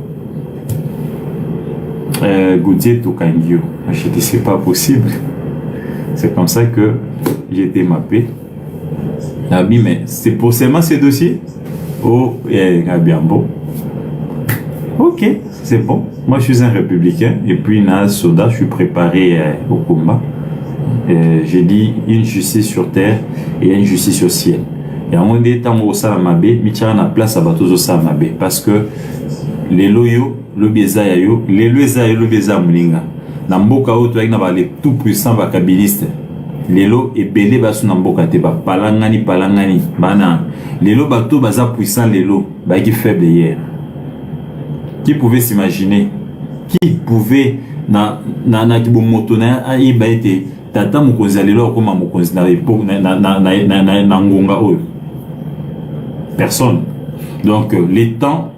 Gauthier Tokangio. Je dis, c'est pas possible. C'est comme ça que j'ai été mappé. Ah, mais c'est pour seulement ces dossiers. Oh, bien bon. Ok, c'est bon. Moi, je suis un républicain et puis, na soda, je suis préparé au combat. J'ai dit une justice sur terre et une justice au ciel. Et à un moment donné, tant au Salamabé, Michara na place à bateau au Salamabé parce que les loyaux, le béza yo, les loyaux, le béza moulinga. Namboka auto avec na les tout puissants vacabilistes. Les lots et belé basu namboka te ba palangani bana. Les lots bateau baza puissant les lots, ba qui faible hier. Qui pouvait s'imaginer? Qui pouvait na kibomotona a ibaite tata mukonzi alelo comme mukonzi na époque na ngonga oyo? Personne. Donc les temps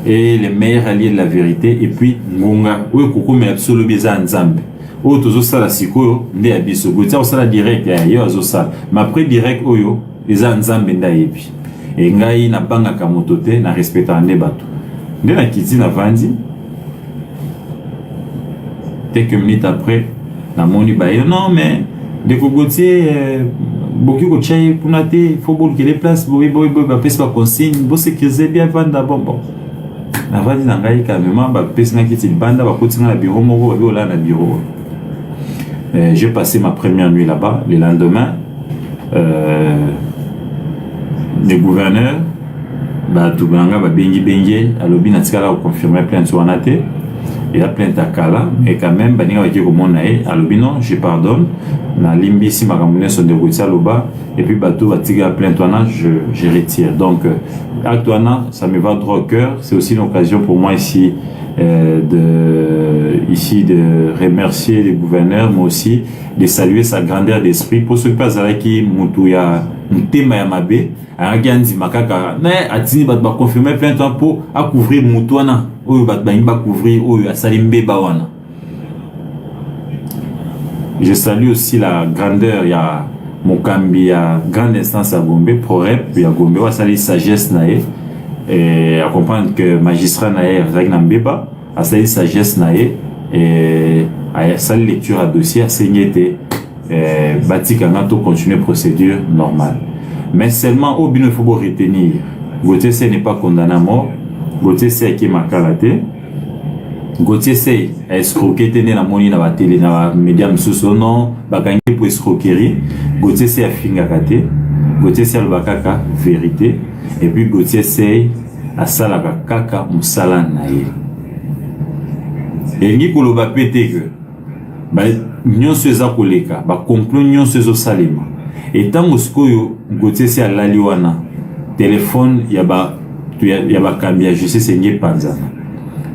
est les meilleurs alliés de la vérité et puis ngonga oyo kokome absolu beza nzambe oyo tozo sala sikoyo nde abiso gotia osala direct ya yo azosala mais après direct oyo eza nzambe ndayebi et ngai na banga ka moto te na respecta nde bato nde na kiti na vandi quelques minutes après na moni ba non mais de Gogotier beaucoup de chai pour nater faut que les places boy ba pèse pas consigne bo sécuriser bien vanda bon na vandi na ngai ka même ba pèse na kiti banda ba kotinga na bureau moko ba là na bureau. J'ai passé ma première nuit là-bas. Le lendemain, le gouverneur bah tout banga bah bengi alobi na tikala confirmer plainte sur anaté il a plainte à Kala, et quand même, Baninga Waki Komonae, Alobino, je pardonne, na limbi si ma camouflée son dégoûté à l'oba, et puis Bato Batiga plainte Toana, je retire. Donc, acte Toana, ça me va droit au cœur, c'est aussi une occasion pour moi ici de remercier les gouverneurs, mais aussi de saluer sa grandeur d'esprit. Pour ceux qui passent avec qui Moutouya, Moutema Yamabe, Aganzi Makaka, Atini va confirmer plein de temps pour couvrir Moutouana, ou va couvrir, ou à Salimbe Bawana. Je salue aussi la grandeur, il y a Mokambi, il y a grande instance à Gombe, ProRep, il y a Gombe, on salue sagesse nae. Et à comprendre que magistrat nae avec Nambeba a sa sagesse nae et à sa lecture à dossier à saigner bâti quand continuer procédure normale. Mais seulement au bien il faut retenir Gauthier C n'est pas condamné à mort. Gauthier C qui m'a calaté. Gauthier C a escroqué tenu la monnaie dans la télé dans la média sous non bakangi pour escroquerie. Gauthier C a finga kate. Gauthier C a le bakaka vérité. Et puis Gauthier C a salaka kaka musala nae. Et ngi koloba pété que ba nyonso eza koleka ba complot nyonso ezo salema. Et tant sikoyo Gauthier C a laliwana téléphone ya ba kambia je sais c'est panzana.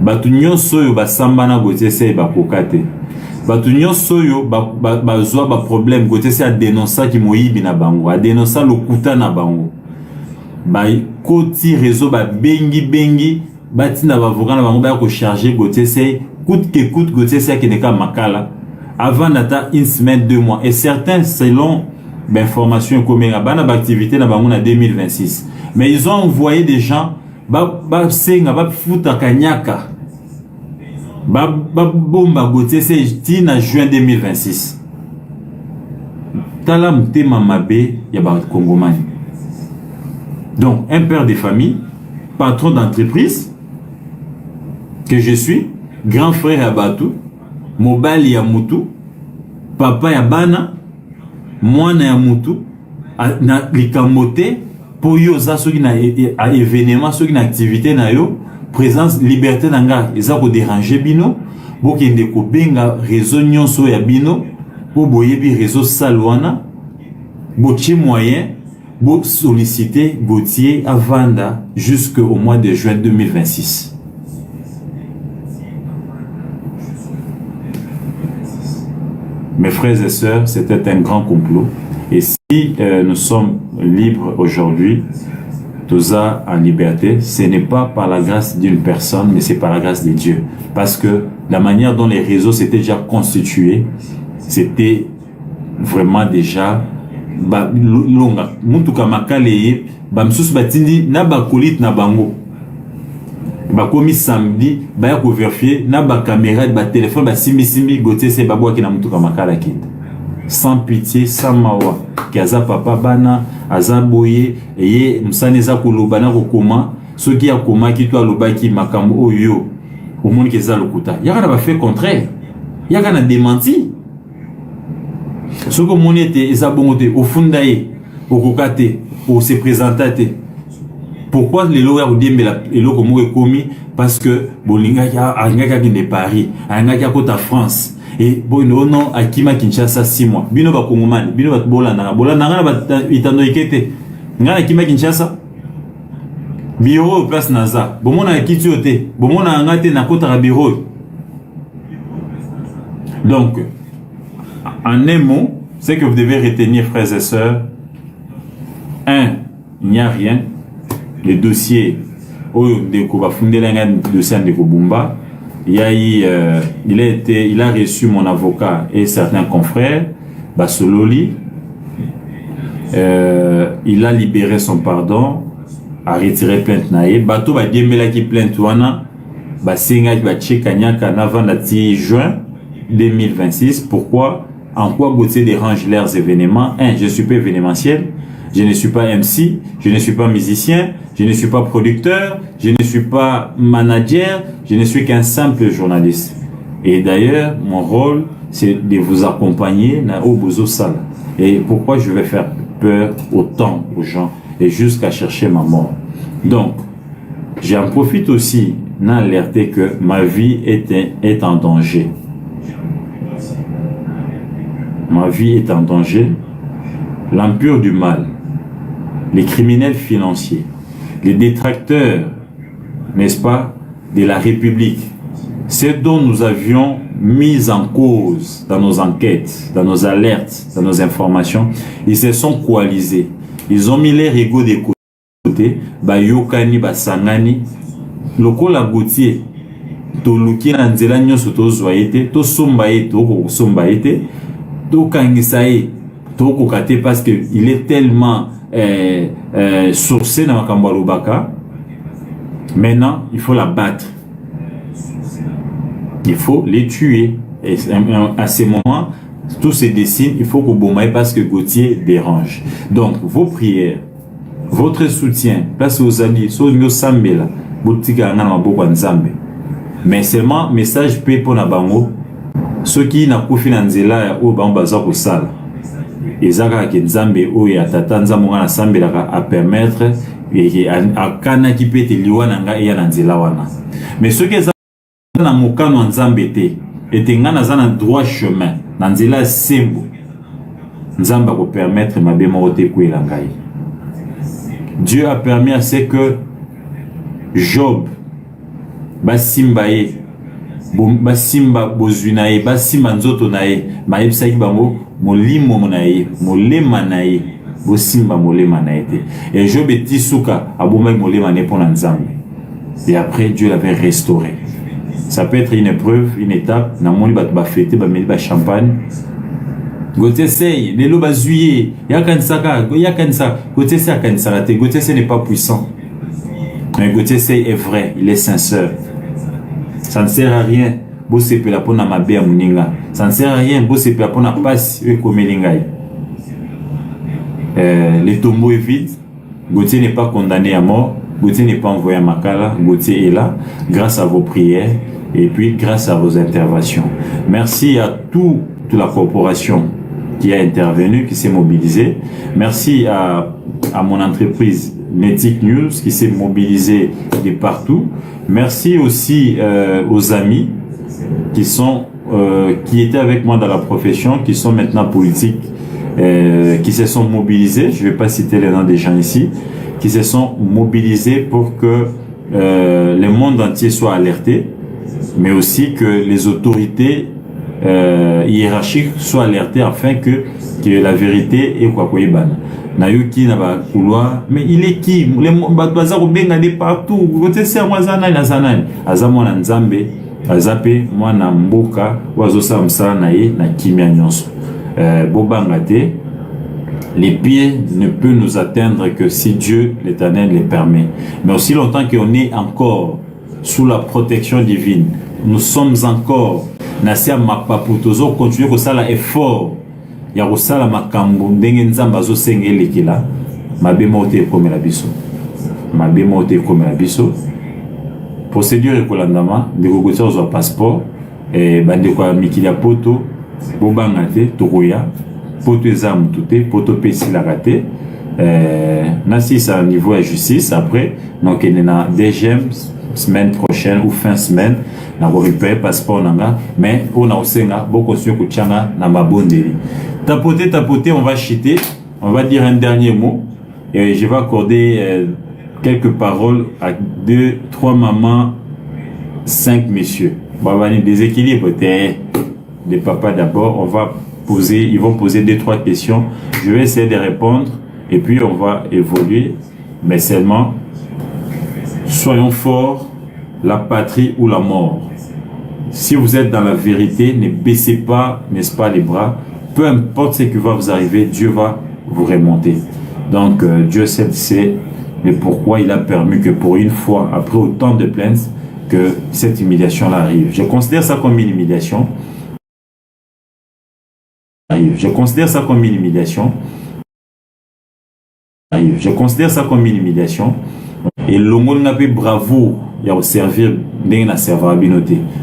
Batu nyonso yo ba sambana Gauthier C ba kokate. Batu nyonso yo ba zwa ba problème Gauthier C a dénoncer ki moyibi na bango, a dénoncer lokuta na bango. Ba koti réseau ba bengi batina ba avocat na bango ba ko charger Gauthier C coûte que coûte Gauthier C qui n'est qu'à makala avant d'atteindre une semaine 2 mois et certains selon l'information comme bana activité na bango na 2026 mais ils ont envoyé des gens ba senga ba futa kanyaka ba bomba Gauthier C tina juin 2026 tala mtema mabe ya ba Congomani. Donc, un père de famille, patron d'entreprise, que je suis, grand frère à Batou, mobile ya Moutou, papa ya Bana, mwana ya Moutou, na likamote, pour yo za soki na événement, soki na activité na yo, présence, liberté nanga, eza ko déranger bino, bo kende ko benga réseau nyonso ya bino, bo boyebi réseau salwana, bo tche moyen, pour solliciter Gauthier à Vanda jusqu'au mois de juin 2026. Mes frères et sœurs, c'était un grand complot. Et si nous sommes libres aujourd'hui, tous en liberté, ce n'est pas par la grâce d'une personne, mais c'est par la grâce de Dieu. Parce que la manière dont les réseaux s'étaient déjà constitués, c'était vraiment déjà ba longa muntu kama kale ba msusu batindi na ba kolit na bango ba komi samedi ba ya ko vérifier na ba caméra ba téléphone ba simbi Gauthier C ba boaki na muntu kama kala kit sans pitié sans mawa kaza papa bana azaboye eye msaneza koloba na kokoma soki ya koma ki to alobaki makambo oyo omoni keza lokuta yaka ba fait contraire yaka na démenti. Ce que mon était ezabongote au fundaye au kokate au se présenter. Pourquoi les lois au diembela et lo comme commis parce que bolinga ya angaka ki de Paris angaka kota France et bon non akima Kinshasa 6 mois bino ba kongomani bino ba bolana ba itando ikete ngana akima Kinshasa bureau place naza bomona kitiote bomona ngate na kota bureau. Donc en un mot, ce que vous devez retenir, frères et sœurs, il n'y a rien. Le dossier, il a reçu mon avocat et certains confrères, Basololi. Il a libéré son pardon, a retiré plainte naïe. Bato ba diembela ki plainte wana, basenga ba tchekanyaka avant la juin 2026. Pourquoi? En quoi Gauthier dérange leurs événements? Je ne suis pas événementiel, je ne suis pas MC, je ne suis pas musicien, je ne suis pas producteur, je ne suis pas manager, je ne suis qu'un simple journaliste. Et d'ailleurs, mon rôle, c'est de vous accompagner au Bozo Sala. Et pourquoi je vais faire peur autant aux gens et jusqu'à chercher ma mort? Donc, j'en profite aussi n'a alerté que ma vie est en danger. Ma vie est en danger. L'empire du mal, les criminels financiers, les détracteurs, n'est-ce pas, de la République, ceux dont nous avions mis en cause dans nos enquêtes, dans nos alertes, dans nos informations, ils se sont coalisés. Ils ont mis les égos de côté, Bayokani, Basangani, Lokola Gautier, Toluki Nanzela Nyoso Tozoaete, To Sombaye, To Sombaye, To Kangisaye, To Kokate, parce qu'il est tellement sourcé dans Makambalobaka. Maintenant, il faut la battre. Il faut les tuer. Et à ces moments, tout se dessine, il faut qu'au Bomaï parce que Gauthier dérange. Donc, vos prières, votre soutien, place aux alliés, mais seulement, message peut pour la bango, ceux qui n'ont pas financé au bambaza pour ça. Et Zaka Kenzambe, ou et à Tatanzamonga na Sambelaka à permettre à Kana qui peut être liwananga et à Nanzelawana. Mais ceux qui na mukano nzambete etengana zana droit chemin nanzela sembo nzamba ko permettre mabema ote kwela ngai. Dieu a permis à ce que Job basimbaye basimba bozunaye basimba nzoto naye mayebisa ki bango molimo monaye molema naye bosimba molema naye te. Et Job etisuka aboma molema ne pona nzambe. Et après Dieu l'avait restauré. Ça peut être une épreuve, une étape. Namoni ba fêter, ba meli ba champagne. Gauthier sey, les lots bazuye, yakansaka, yakansa. Gauthier sey yakansaka te. Gauthier sey n'est pas puissant. Mais Gauthier sey est vrai, il est sincère. Ça ne sert à rien. Bo sepe la pona mabe ya muninga. Ça ne sert à rien. Bo sepe la pona passe e komelingai. Le tombeau est vide. Gauthier n'est pas condamné à mort. Gauthier n'est pas envoyé à Makala. Gauthier est là grâce à vos prières et puis grâce à vos interventions. Merci à toute la corporation qui a intervenu, qui s'est mobilisée. Merci à mon entreprise Netic News qui s'est mobilisée de partout. Merci aussi aux amis qui étaient avec moi dans la profession, qui sont maintenant politiques, qui se sont mobilisés. Je ne vais pas citer les noms des gens ici, qui se sont mobilisés pour que le monde entier soit alerté, mais aussi que les autorités hiérarchiques soient alertées afin que la vérité est quoi Nayuki n'a pas couloir, mais il est qui? Les bazar au benga de partout. Côté c'est moi zanani na zanani. Azamwa na nzambe, azape moi na mboka, wazo samsa na ye na kimia nyonso. Bobangate. Les pieds ne peuvent nous atteindre que si Dieu, l'Éternel, les permet. Mais aussi longtemps qu'on est encore sous la protection divine, nous sommes encore nasia mapaputozo continuer que ça l'effort. Ya kosala makambo ndenge nzamba zo sengele kila mabema ote komela biso. Mabema ote komela biso. Procédure ekolandama de kokotia zo passeport et bande kwa mikili ya poto bobangate tokoya. Poto exam touté, poto pesi la raté. Nasi c'est un niveau de justice après donc il y a deuxième semaine prochaine ou fin semaine na récupérer passeport nanga mais on a aussi beaucoup sur kuchanga na mabondeli. Tapoter, on va chiter, on va dire un dernier mot et je vais accorder quelques paroles à 2, 3 mamans, 5 messieurs. Bon, on va avoir des équilibres des papas d'abord, on va poser, ils vont poser 2, 3 questions. Je vais essayer de répondre et puis on va évoluer. Mais seulement, soyons forts, la patrie ou la mort. Si vous êtes dans la vérité, ne baissez pas, n'est-ce pas, les bras. Peu importe ce qui va vous arriver, Dieu va vous remonter. Donc, Dieu sait mais pourquoi il a permis que pour une fois, après autant de plaintes, que cette humiliation-là arrive. Je considère ça comme une humiliation. Je considère ça comme une humiliation. Je considère ça comme une humiliation. Et le monde n'a pas bravo il y a au servir d'un servir.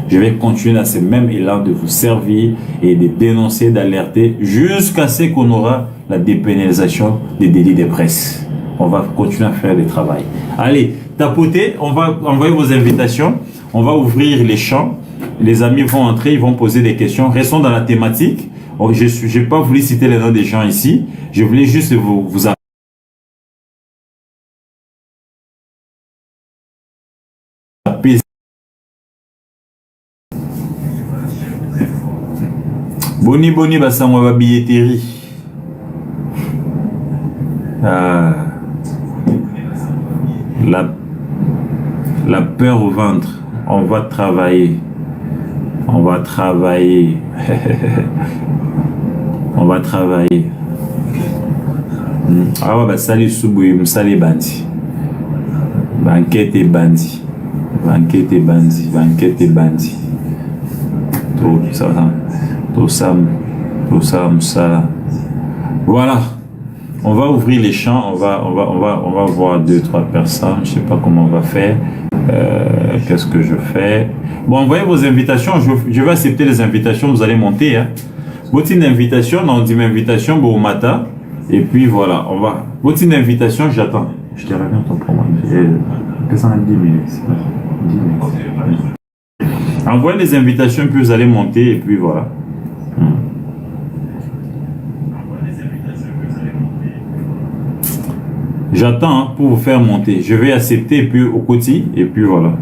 Je vais continuer dans ce même élan de vous servir et de dénoncer, d'alerter jusqu'à ce qu'on aura la dépénalisation des délits de presse. On va continuer à faire le travail. Allez, tapotez, on va envoyer vos invitations, on va ouvrir les champs, les amis vont entrer, ils vont poser des questions, restons dans la thématique. Je n'ai pas voulu citer les noms des gens ici, je voulais juste vous apaiser. Boni basango ba billetterie. La peur au ventre. On va travailler. On va travailler. On va travailler. Ah ouais, bah salut Souboui, salut Bandi. Banquette et Bandi. Banquette et Bandi. Banquette et Bandi. Tout ça. Voilà. On va ouvrir les champs, on va voir 2-3 personnes, je sais pas comment on va faire. Qu'est-ce que je fais? Bon, envoyez vos invitations, je vais accepter les invitations, vous allez monter. Hein. Votre invitation, on dit invitation, bon matin. Et puis voilà, on va. Votre invitation, j'attends. Je te reviens ton programme. Que ça en 10 minutes. 10 minutes. Envoyez les invitations, puis vous allez monter, et puis voilà. J'attends pour vous faire monter. Je vais accepter, et puis au côté, et puis voilà.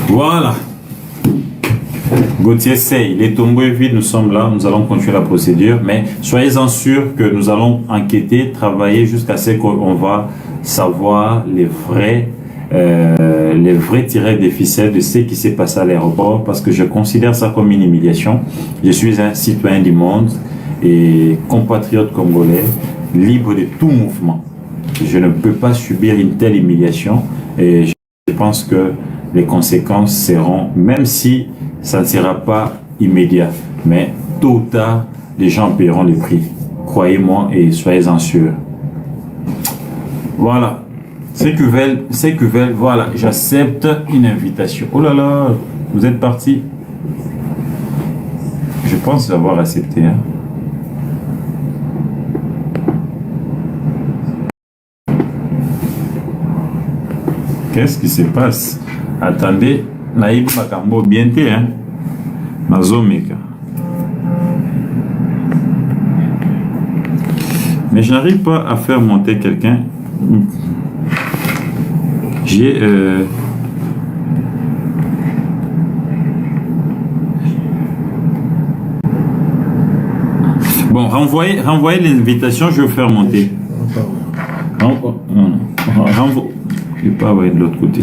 Voilà. Gauthier Sey, les tombeaux est vide, nous sommes là, nous allons continuer la procédure, mais soyez-en sûrs que nous allons enquêter, travailler jusqu'à ce qu'on va savoir les vrais tirets des ficelles de ce qui s'est passé à l'aéroport, parce que je considère ça comme une humiliation. Je suis un citoyen du monde et compatriote congolais, libre de tout mouvement. Je ne peux pas subir une telle humiliation et je pense que les conséquences seront, même si ça ne sera pas immédiat, mais tôt ou tard, les gens paieront le prix. Croyez-moi et soyez-en sûrs. Voilà. C'est que veulent, voilà, j'accepte une invitation. Oh là là, vous êtes parti. Je pense avoir accepté. Hein. Qu'est-ce qui se passe? Attendez, naïb makambo bientôt, hein? Mazomeka. Mais je n'arrive pas à faire monter quelqu'un. J'ai bon, renvoyez l'invitation, je vais vous faire monter. Je vais pas envoyer de l'autre côté.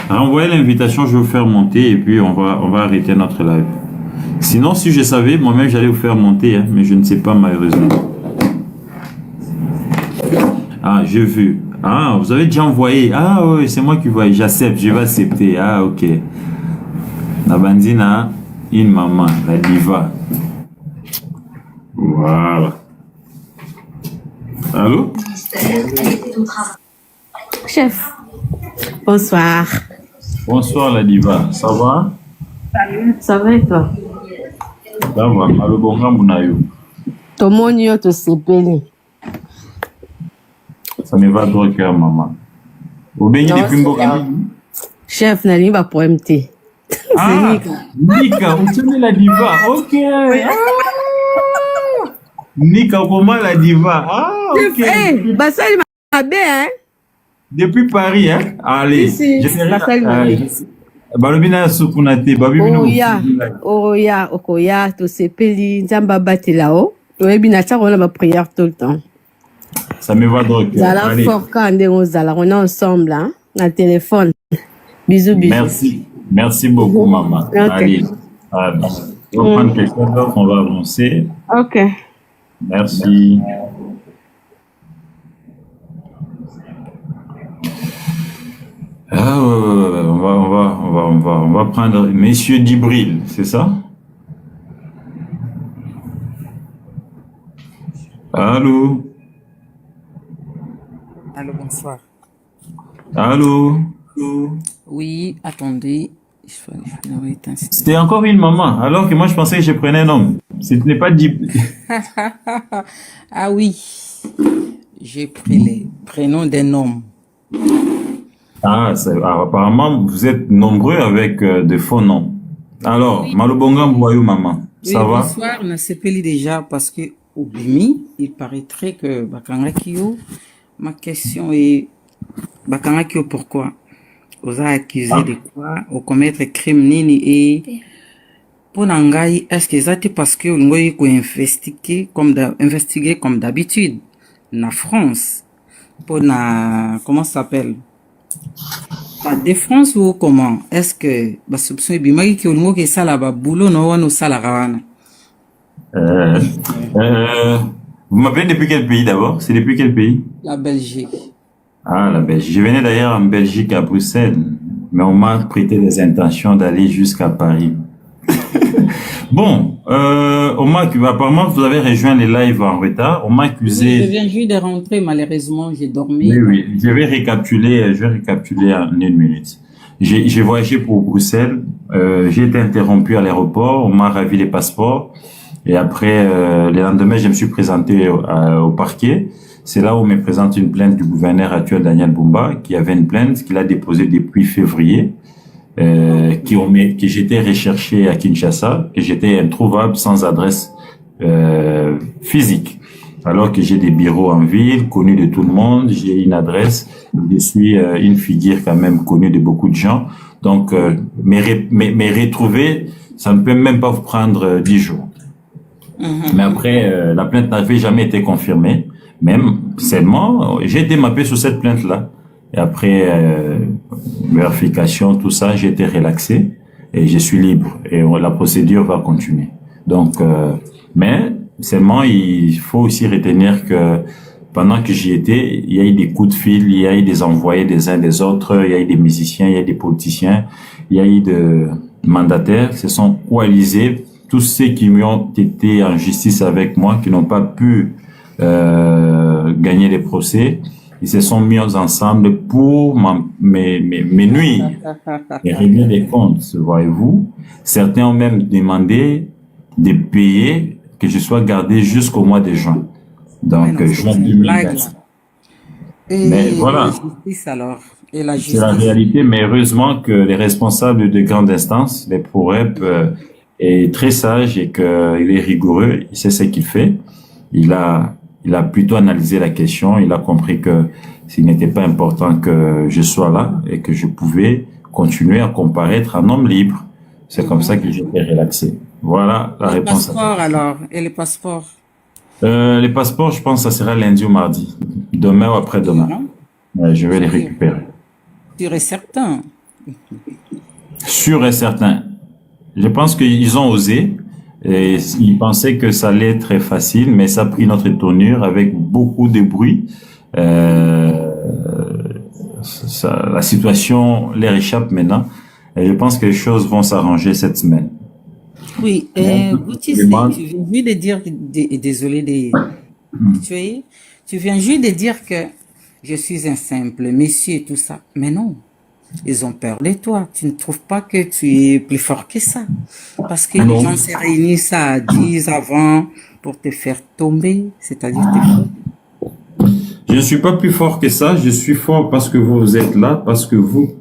Renvoyez l'invitation, je vais vous faire monter et puis on va arrêter notre live. Sinon, si je savais, moi-même j'allais vous faire monter, hein, mais je ne sais pas malheureusement. Ah, j'ai vu. Ah, vous avez déjà envoyé. Ah oui, c'est moi qui vois. J'accepte, je vais accepter. Ah, ok. La bandina, une maman, la diva. Voilà. Allô? Chef, bonsoir. Bonsoir la diva, ça va? Ça va et toi? Ça va, malo bonga munayo. Tomoni yo to sepeli. Ça me va droit au cœur, maman. Vous baignez depuis Mboka? Chef, nali ba poème te. Ah, Nika, vous tenez la diva, ok. Nika, comment la diva? Ah, ok. Eh, basali mabe, hein? Depuis Paris, hein? Allez, Si, je serai basali mabe. Balobina sukunate, babibino. Oya, okoya, to sepeli, nzamba batela o. Oyebi na tsa on a ma prière tout le temps. Ça me va droit au cœur. Zala fort quand on zala, on est ensemble, hein? Na téléphone. Bisous, bisous. Merci beaucoup, maman. Okay. Allez, on va prendre quelqu'un d'autre, on va avancer. Ok. Merci. Ah, on va prendre Monsieur Dibril, c'est ça? Allô? Allô, bonsoir. Allô? Oui, attendez, C'était encore une maman, alors que moi je pensais que je prenais un homme. Ce n'est pas dit. Ah oui, j'ai pris les prénoms d'un homme. Apparemment, vous êtes nombreux avec de faux noms. Alors, Malobonga Mboyou maman, Oui, ça va? bonsoir, on a sepeli déjà parce que au Bimi, il paraîtrait que Bakangakio, ma question est Bakangakio pourquoi? Vous avez accusé de quoi? Au commettre crime nini et pour Nangai, est-ce que ça parce que vous avez investigué comme d'habitude na France pour comment ça s'appelle? La défense ou comment? Est-ce que la soupçon est bien que vous avez ça là-bas boulot non ça là Euh, vous m'appelez depuis quel pays d'abord? C'est depuis quel pays? La Belgique. Ah, la Belgique. Je venais d'ailleurs en Belgique, à Bruxelles, mais on m'a prêté des intentions d'aller jusqu'à Paris. Bon, apparemment, vous avez rejoint les lives en retard. On m'a Oui, accusé. je viens juste de rentrer, malheureusement, j'ai dormi. Oui. Je vais récapituler en 1 minute. J'ai voyagé pour Bruxelles. J'ai été interrompu à l'aéroport. On m'a ravi les passeports. Et après, le lendemain, je me suis présenté au parquet. C'est là où on me présente une plainte du gouverneur actuel Daniel Bumba, qui avait une plainte qu'il a déposée depuis février, que j'étais recherché à Kinshasa, que j'étais introuvable sans adresse physique. Alors que j'ai des bureaux en ville, connus de tout le monde, j'ai une adresse, je suis une figure quand même connue de beaucoup de gens. Donc, me retrouver, ça ne peut même pas vous prendre 10 jours. Mais après, la plainte n'avait jamais été confirmée. Même seulement, j'ai été mappé sur cette plainte-là. Et après vérification, tout ça, j'ai été relaxé et je suis libre. Et la procédure va continuer. Donc, mais seulement, il faut aussi retenir que pendant que j'y étais, il y a eu des coups de fil, il y a eu des envoyés des uns des autres, il y a eu des musiciens, il y a eu des politiciens, il y a eu des mandataires qui se sont coalisés. Tous ceux qui ont été en justice avec moi, qui n'ont pas pu gagner des procès, ils se sont mis ensemble pour me nuire et régler des comptes, voyez-vous. Certains ont même demandé de payer que je sois gardé jusqu'au mois de juin. Donc, juin 2020. Mais voilà. La justice alors. Et la C'est la justice. réalité, mais heureusement que les responsables de grande instance, les PROREP, est très sage et qu'il est rigoureux, il sait ce qu'il fait. Il a plutôt analysé la question, il a compris que s'il n'était pas important que je sois là et que je pouvais continuer à comparaître en homme libre. C'est comme ça que j'étais relaxé. Voilà la Le réponse. passeport alors. Et le passeport. Les passeports, je pense que ça sera lundi ou mardi. Demain ou après-demain. Non? Ouais, je vais les récupérer. Sûr et certain. Sûr et certain. Je pense qu'ils ont osé et ils pensaient que ça allait être très facile, mais ça a pris notre tournure avec beaucoup de bruit. La situation leur échappe maintenant et je pense que les choses vont s'arranger cette semaine. Oui, Gauthier, tu viens juste de dire, désolé de tuer, tu viens juste de dire que je suis un simple monsieur et tout ça. Mais non, ils ont peur de toi. Tu ne trouves pas que tu es plus fort que ça? Parce que les gens se réunissent à 10 avant pour te faire tomber, c'est-à-dire te faire. Je ne suis pas plus fort que ça, je suis fort parce que vous êtes là, parce que vous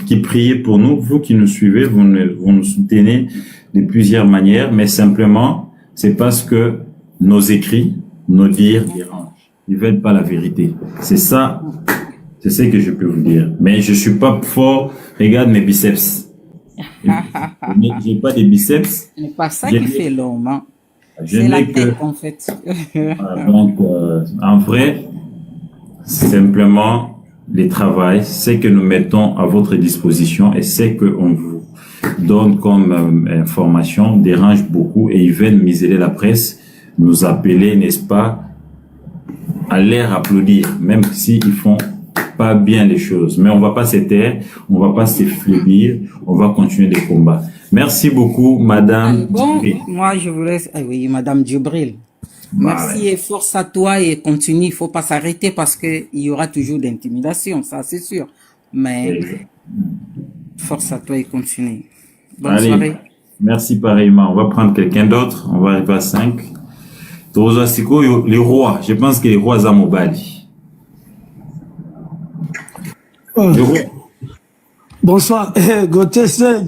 qui priez pour nous, vous qui nous suivez, vous nous soutenez de plusieurs manières, mais simplement, c'est parce que nos écrits, nos dires dérangent. Ils veulent pas la vérité. C'est ça, c'est ce que je peux vous dire. Mais je suis pas fort, regarde mes biceps. J'ai pas de biceps. Ce n'est pas ça qui fait l'homme, hein. Je C'est la n'ai que, tête, en fait. donc, en vrai, simplement, les travail, c'est que nous mettons à votre disposition et c'est qu'on vous donne comme information dérange beaucoup et ils viennent miser la presse, nous appeler, n'est-ce pas, à l'air applaudir, même s'ils font pas bien les choses. Mais on va pas se taire, on va pas s'effleubir, on va continuer les combats. Merci beaucoup, Madame. Bon, Djibril. moi, je vous laisse. Ah oui, Madame Djibril. Merci et force à toi et continue. Il faut pas s'arrêter parce que il y aura toujours d'intimidation, ça c'est sûr. Mais Force à toi et continue. Bonne Allez, soirée. merci pareillement. On va prendre quelqu'un d'autre. On va arriver à 5. Tozo Siko, les rois. Je pense que les rois Zamobali. Les rois. Bonsoir, Gauthier Seigne.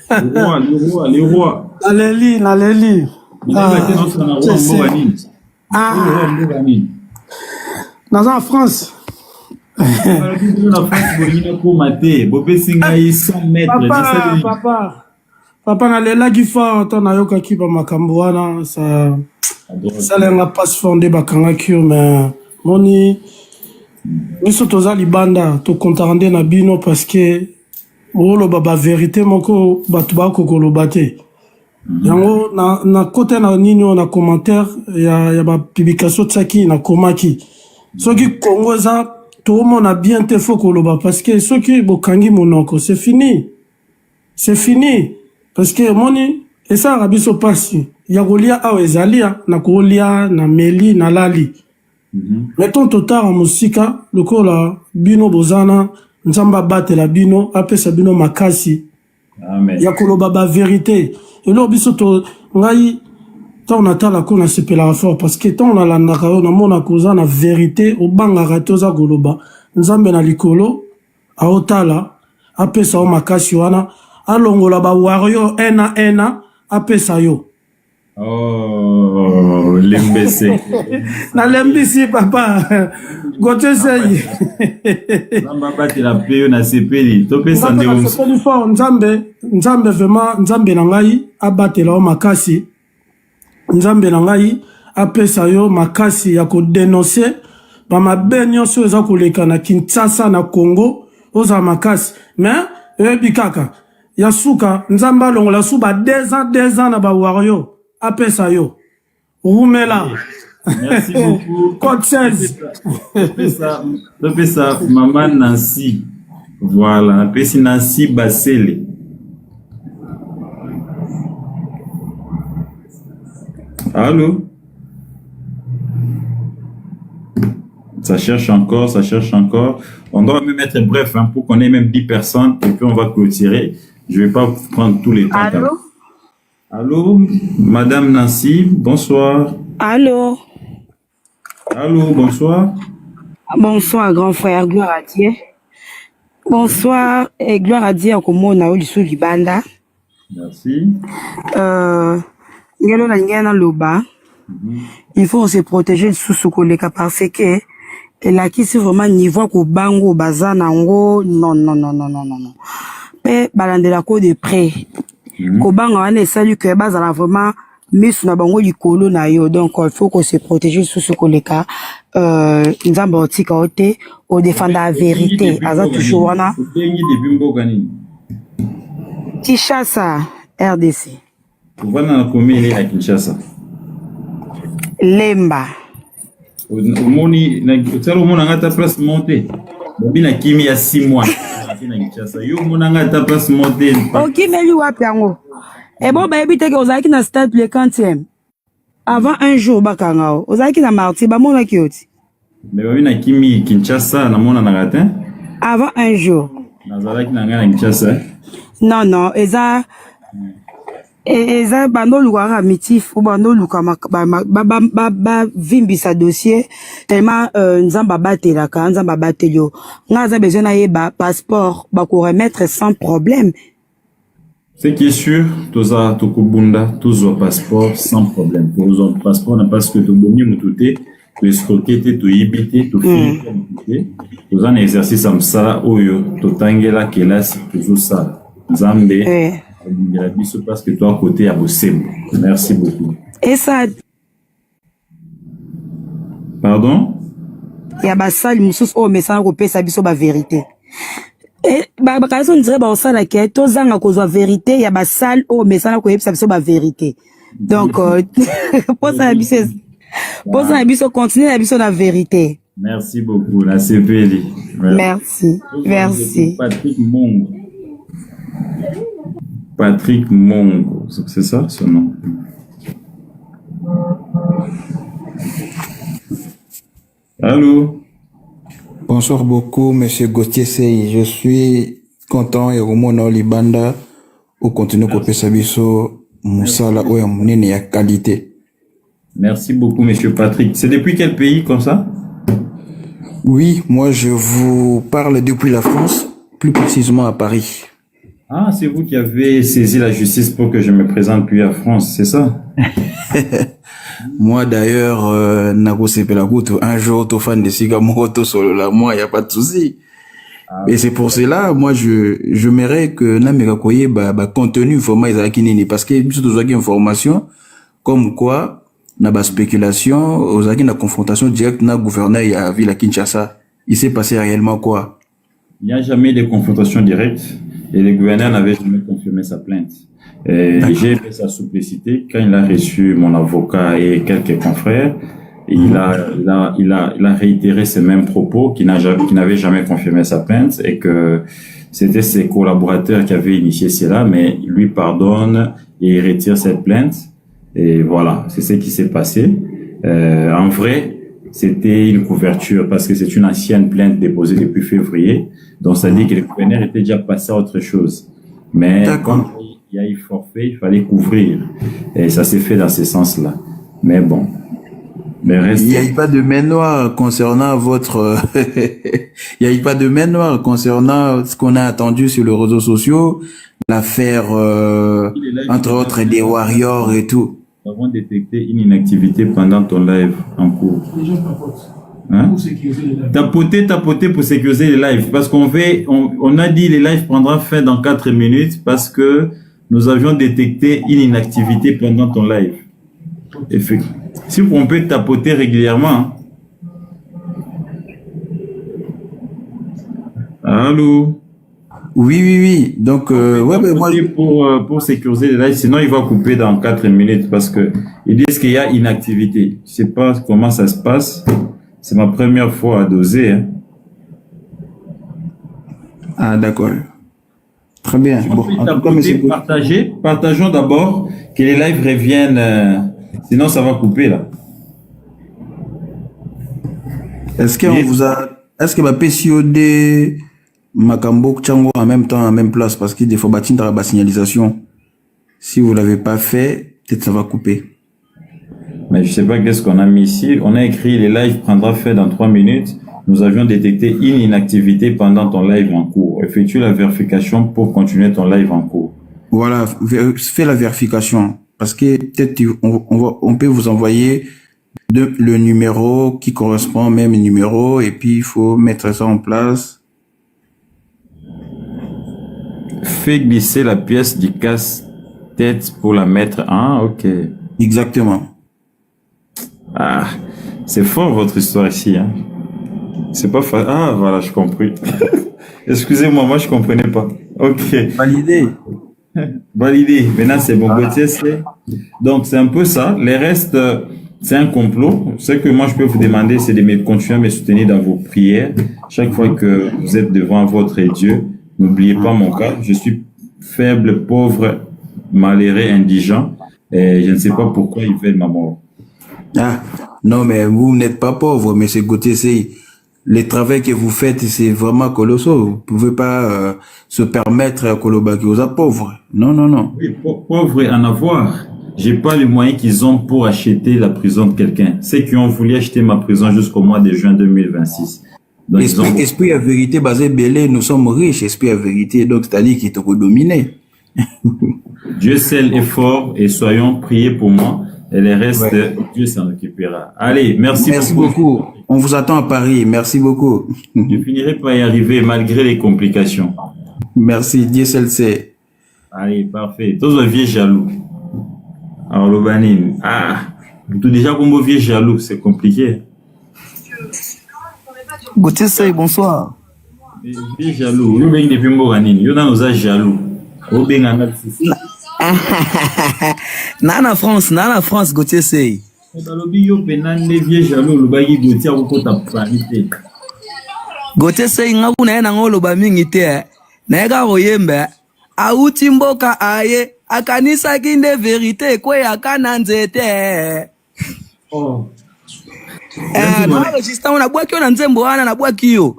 Les rois. Naléli. Dans en France. Papa nalela kifa to nayoka kiba makambo wana ça lenga passe fondé bakanga kio mais moni biso toza libanda to kontarande na bino parce que olo baba vérité moko batu ba kokoloba te yango na côté na nino na commentaire ya ba publication tsaki na komaki soki Congo za tout le monde a bien te faut koloba parce que soki bokangi monoko c'est fini parce que moni esa rabiso pasi ya kolia awa ezalia na kolia na meli na lali mettons totara musika lokola bino bozana nzamba batela bino apesa bino makasi Amen. ya koloba ba vérité elo biso to ngai tant on atala ko na sepela fort parce que tant on a la nakao na mona koza na vérité au banga toza koloba nzambe na likolo aotala apesa o makasi wana alongola ba wario ena apesa yo. Oh, lembese. Na lembisi papa. Gauthier Seigne. Nzamba bati la peyo na sepeli. Topesa ndeo. Sepeli fort nzambe vraiment nzambe na ngai abatela o makasi. Nzambe na ngai apesa yo makasi ya ko dénoncer ba mabe nyonso eza koleka na Kinshasa na Congo oza makasi. Mais bikaka ya suka nzamba longola suba 2 ans na ba wario apesa yo rumela. Merci beaucoup. Code 16. Topesa maman Nancy. Voilà, apesi Nancy Basele. Allô? Ça cherche encore. On doit même être bref hein, pour qu'on ait même 10 personnes et puis on va clôturer. Je ne vais pas prendre tous les temps. Allô? Allô, Madame Nancy, bonsoir. Allô? Allô, bonsoir. Bonsoir, grand frère, gloire à Dieu. Bonsoir, et gloire à Dieu, Okomona, Olisu Libanda. Merci. Ngelo na ngena loba. Il faut se protéger sous ce koleka parce que la qui c'est vraiment niveau ko bango bazana ngo non. Mais balandela ko de près. Ko bango wana esali que bazala vraiment misu na bango likolo na yo donc il faut qu'on se protéger sous ce koleka nzamba otika ote o défendre la vérité aza toujours wana Kinshasa RDC. Wana na komeli à Kinshasa. Lemba. Omoni na tsalo mona ngata place montée. Bobina kimi ya 6 mois. Na Kinshasa. Yo mona ngata place montée. OK meli wapi yango? Et bon ba ebite ke ozaki na stade le 40e. Avant un jour bakangao. Ozaki na marti ba mona kioti. Mais bobina kimi Kinshasa na mona na gatin. Avant un jour. Nazalaki na ngana Kinshasa. Non, eza bando luka mitif ou bando luka ba vimbisa dossier tellement nzamba batelaka nzamba batelio ngaza besoin na yeba passeport ba ko remettre sans problème. Ce qui est sûr, toza tokubunda tozo passeport sans problème. Tozo passeport na parce que to bomi mututé to escroquer to yibité to finir mututé toza na exercice am sala oyo to tangela kelasi tozo sala nzambe parce que toi à côté à Bossem. Merci beaucoup. Et ça. Pardon? Il y a basal musus o message ko pesa biso ba vérité. Et ba kaso ndire ba osala ke to zanga ko zo vérité ya basal o message ko pesa biso ba vérité. Donc pour ça biso continuer la biso la vérité. Merci beaucoup la CPD. Merci. Patrick Mongo, c'est ça son nom? Allô? Bonsoir beaucoup, monsieur Gauthier Sey. Je suis content et au moins libanda au continue ko pesa biso musala oya munene ya qualité. Merci beaucoup, monsieur Patrick. C'est depuis quel pays comme ça? Oui, moi je vous parle depuis la France, plus précisément à Paris. Ah, c'est vous qui avez saisi la justice pour que je me présente plus à France, c'est ça? Moi d'ailleurs, Nago Sepelakutu, un jour, to fan de Siga Moto solo là, moi, y a pas de souci. Et c'est pour cela, moi, je m'aimerais que Namega Koye, contenu, format, Isakinini, parce que, surtout, une information, comme quoi, na ba spéculation, aux na confrontation directe, na gouverneur, il y a ville à Kinshasa. Il s'est passé réellement quoi? Il n'y a jamais de confrontation directe, et le gouverneur n'avait jamais confirmé sa plainte. J'ai fait sa supplicité quand il a reçu mon avocat et quelques confrères. Il a réitéré ces mêmes propos, qui n'avait jamais confirmé sa plainte et que c'était ses collaborateurs qui avaient initié cela, mais il lui pardonne et il retire cette plainte. Et voilà, c'est ce qui s'est passé. En vrai, c'était une couverture parce que c'est une ancienne plainte déposée depuis février. Donc ça dit que le gouverneur était déjà passé à autre chose. Mais quand il y a eu forfait, il fallait couvrir. Et ça s'est fait dans ce sens-là. Mais bon. Mais reste... Il n'y a eu pas de main noire concernant votre... Il n'y a eu pas de main noire concernant ce qu'on a attendu sur les réseaux sociaux, l'affaire, entre autres, des Warriors et tout. Nous avons détecté une inactivité pendant ton live en cours. Hein? Tapoter pour sécuriser les lives. Parce on a dit les lives prendra fin dans 4 minutes parce que nous avions détecté une inactivité pendant ton live. Effectivement. Si on peut tapoter régulièrement. Allô? Oui. Donc, ouais, mais moi... Pour sécuriser les lives, sinon il va couper dans 4 minutes parce que ils disent qu'il y a inactivité. Je sais pas comment ça se passe. C'est ma première fois à doser. Hein. Ah, d'accord. Très bien. Bon, en tout cas, partageons d'abord que les lives reviennent, sinon ça va couper là. Est-ce que ma PCOD Makambo Tchango en même temps, en même place, parce qu'il faut bâtir la signalisation. Si vous l'avez pas fait, peut-être ça va couper. Mais je sais pas qu'est-ce qu'on a mis ici. On a écrit les lives prendra fin dans 3 minutes. Nous avions détecté une inactivité pendant ton live en cours. Effectue la vérification pour continuer ton live en cours. Voilà, fais la vérification. Parce que peut-être on peut vous envoyer le numéro qui correspond au même numéro et puis il faut mettre ça en place. Fais glisser la pièce du casse-tête pour la mettre. Ah, ok. Exactement. Ah, c'est fort votre histoire ici. Hein. C'est pas facile. Ah, voilà, je compris. Excusez-moi, moi je comprenais pas. Ok. Validé. Validé. Maintenant c'est bon. Donc c'est un peu ça. Les restes, c'est un complot. Ce que moi je peux vous demander, c'est de continuer à me soutenir dans vos prières. Chaque fois que vous êtes devant votre Dieu, n'oubliez pas mon cas. Je suis faible, pauvre, malheureux, indigent. Et je ne sais pas pourquoi il fait ma mort. Ah, non, mais vous n'êtes pas pauvre, mais c'est côté, c'est le travail que vous faites, c'est vraiment colossal. Vous pouvez pas se permettre à Kolobaki aux pauvres. Non. Oui, pauvre et en avoir. J'ai pas les moyens qu'ils ont pour acheter la prison de quelqu'un. Ceux qui ont voulu acheter ma prison jusqu'au mois de juin 2026. Donc, esprit à vérité basé belé, nous sommes riches, esprit à vérité, donc c'est-à-dire qu'il est dominé. Dieu seul est fort et soyons priés pour moi. Et les restes, Dieu s'en occupera. Allez, merci beaucoup. On vous attend à Paris. Merci beaucoup. Je finirai par y arriver malgré les complications. Merci, Dieu seul sait. Allez, parfait. Tous les vieux jaloux. Alors, le banine. Ah, tout déjà comme vieux jaloux, c'est compliqué. Gauthier Sey, bonsoir. Vieux jaloux. Nous venons depuis Moranine. Nous sommes jaloux. Nana France, Gauthier Sey. Gauthier Sey ngaku na ngolo ba mingi te. Na ega royembe auti mboka aye akanisa kinde verite kwe akana nzete. Oh. Na registre na bwaki na nzembo wana na bwaki yo.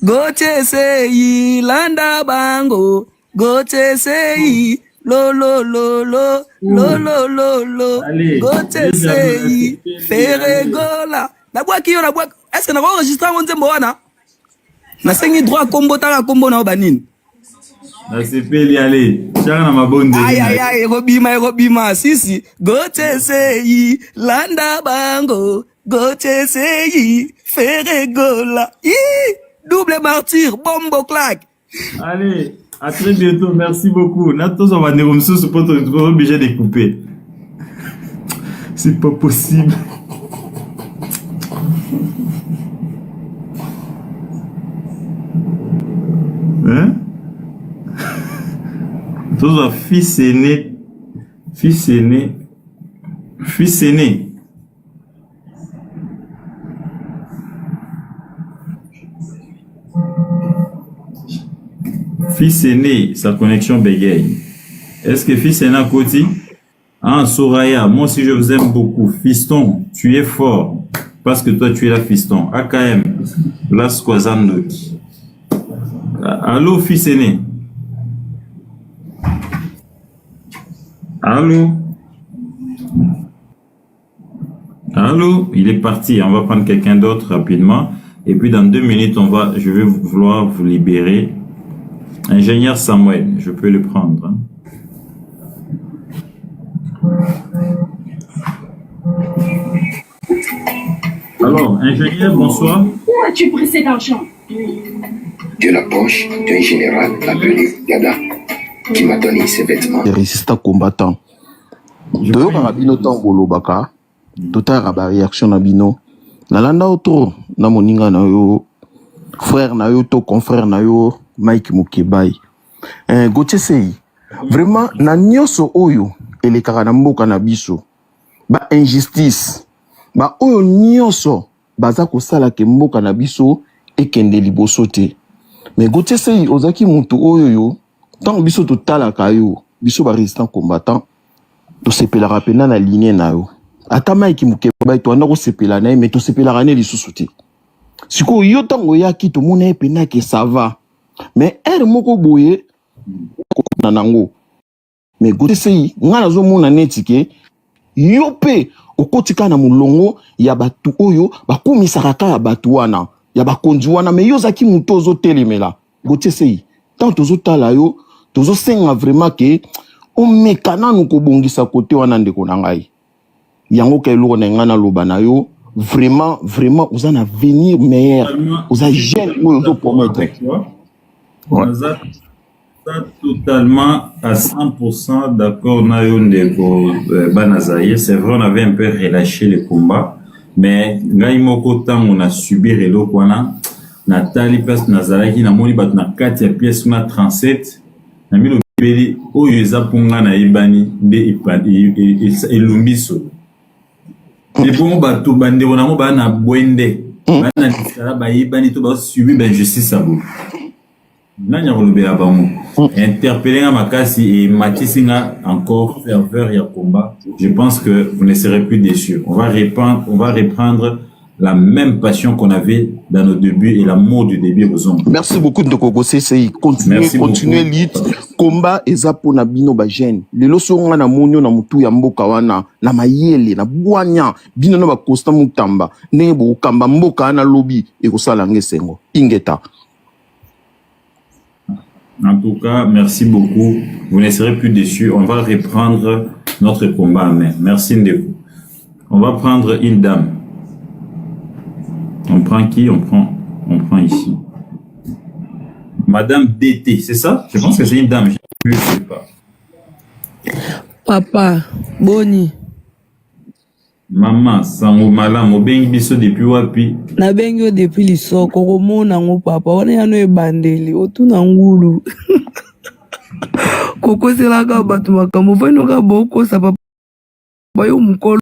goche sei landa bango goche sei lo lo lo lo lo lo lo lo Allez, goche déjà, sei allez. feregola na bwaki yo na bwaki est-ce que na ko enregistrer ngo nzembo wana na sengi droit kombo taka kombo na banini Na sepeli allez. Chaka na mabonde. ay ekobima sisi goche sei landa bango goche sei feregola double martyr bombo claque. Allez, à très bientôt. Merci beaucoup. Natos, on va dire comme ça, c'est pas obligé de couper. C'est pas possible. Hein? Tous fils aîné. Fils aîné. Fils aîné. Fils aîné, sa connexion bégaye. Est-ce que fils aîné à côté? Ah, Soraya, moi aussi je vous aime beaucoup. Fiston, tu es fort. Parce que toi tu es là, fiston. AKM, Las Kwazandoki. Allô, fils aîné? Allô? Allô? Il est parti. On va prendre quelqu'un d'autre rapidement. Et puis dans 2 minutes, je vais vouloir vous libérer. Ingénieur Samuel, je peux le prendre. Hein. Alors, ingénieur, bonsoir. Où as-tu pris cet argent? De la poche d'un général appelé Gada qui m'a donné ses vêtements. Les résistants combattants. Toyo karabino tango lobaka. Tota raba réaction na bino. Nalanda auto na moninga na yo. Frère na yo to confrère na yo Mike Mukebai. Goche sei. Vraiment na nyoso oyo elekaka na mboka na biso. Ba injustice. Ba oyo nyoso baza kosala ke mboka na biso ekende liboso te. Mais goche sei ozaki mutu oyo yo tant biso totalaka yo biso ba résistant combattant to sepelaka pena na ligne na yo. Ata Mike Mukebai to anda ko sepela na mais to sepelaka ne lisusu te. Siko yo tango yaki to mona pena ke ça va. Mais er moko boye na nango. Mais gote sei ngana zo mona netike yo pe okotika na mulongo ya batu oyo bakumisaka ka ya batu wana ya bakonzi wana mais yo zaki muto ozo telemela. Gote sei tant tozo tala yo tozo senga vraiment ke o mekana nuko bongisa kote wana ndeko na ngai. Yango ke lo na ngana loba na yo vraiment vous en avenir meilleur. Vous avez jeune ozo promettre. Ouais. Totalement à 100% d'accord. C'est vrai, on avait un peu relâché le combat, mais on a subi le combat. Nathalie Pes Nazaraki na moni bat na 4 pièces na 37 na milo beli oyo eza ponga na ibani de elumbiso et bon bato bande ona mo ba na bwende ba na disala ba ibani to ba subi ben justice abo nanya kolobela bango interpeller à makasi et Matisinga encore ferveur ya combat. Je pense que vous ne serez plus déçus. On va reprendre la même passion qu'on avait dans nos débuts et l'amour du début aux hommes. Merci beaucoup de Kokosei. Continuez lutte. Combat ezapo na bino ba jeune. Lelo songa na monyo na mutu ya mboka wana na mayele na bwanya bino na ba Costa Mutamba nebo kamba mboka na lobby ekosala ngesengo. Ingeta. En tout cas, merci beaucoup. Vous ne serez plus déçus. On va reprendre notre combat en main. Merci Ndeko. On va prendre une dame. On prend qui? On prend ici. Madame DT, c'est ça? Je pense que c'est une dame. Je ne sais pas. Papa, Boni. Maman, sango malam, obengi biso depuis wapi? Na bengi depuis lisoko, komona ngo papa, wana yano ebandeli, otuna ngulu. Kokoselaka bato makambo, vano ka bokosa papa, bayo mukolo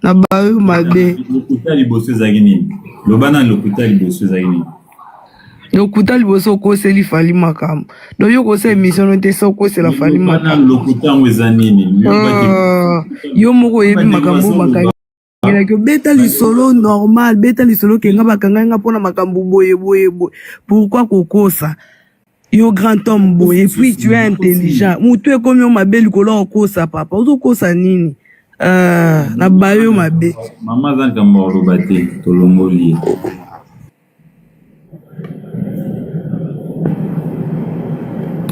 na bayo mabe. Lokuta liboso ezaki nini? Lobana lokuta liboso ezaki nini? Lokuta liboso okoseli fali makambo. Donc yo kosa émission te so kosela fali makambo. Lokuta ngo eza nini? Yo moko yebi makambo makangi. kelaki beta lisolo normal beta lisolo kenga bakanga nga pona makambo boye boye boye pourquoi kokosa yo grand homme boye et puis tu es intelligent mutu ekomi yo mabe likolo okosa papa ozokosa nini na bayo mabe Maman zanga moro bate tolongoli.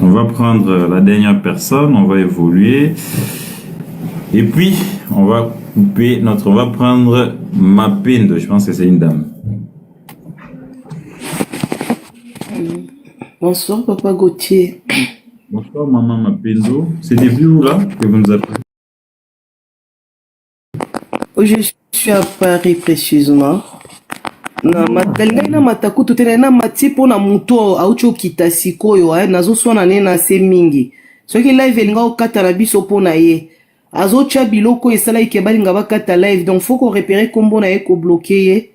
On va prendre la dernière personne, on va évoluer. Et puis, on va couper on va prendre Mapendo, je pense que c'est une dame. Bonsoir, Papa Gauthier. Bonsoir, maman Mapendo. C'est depuis où là que vous nous appelez? Je suis à Paris précisément. Na matalinga na matakutu tena na mati pona muto aucho kitasikoyo nazo swana ne na se mingi. Soki live elinga okata na biso pona ye. Azo cha biloko esala ikebalinga bakata live donc faut qu'on repérer kombo na ye ko bloquer ye.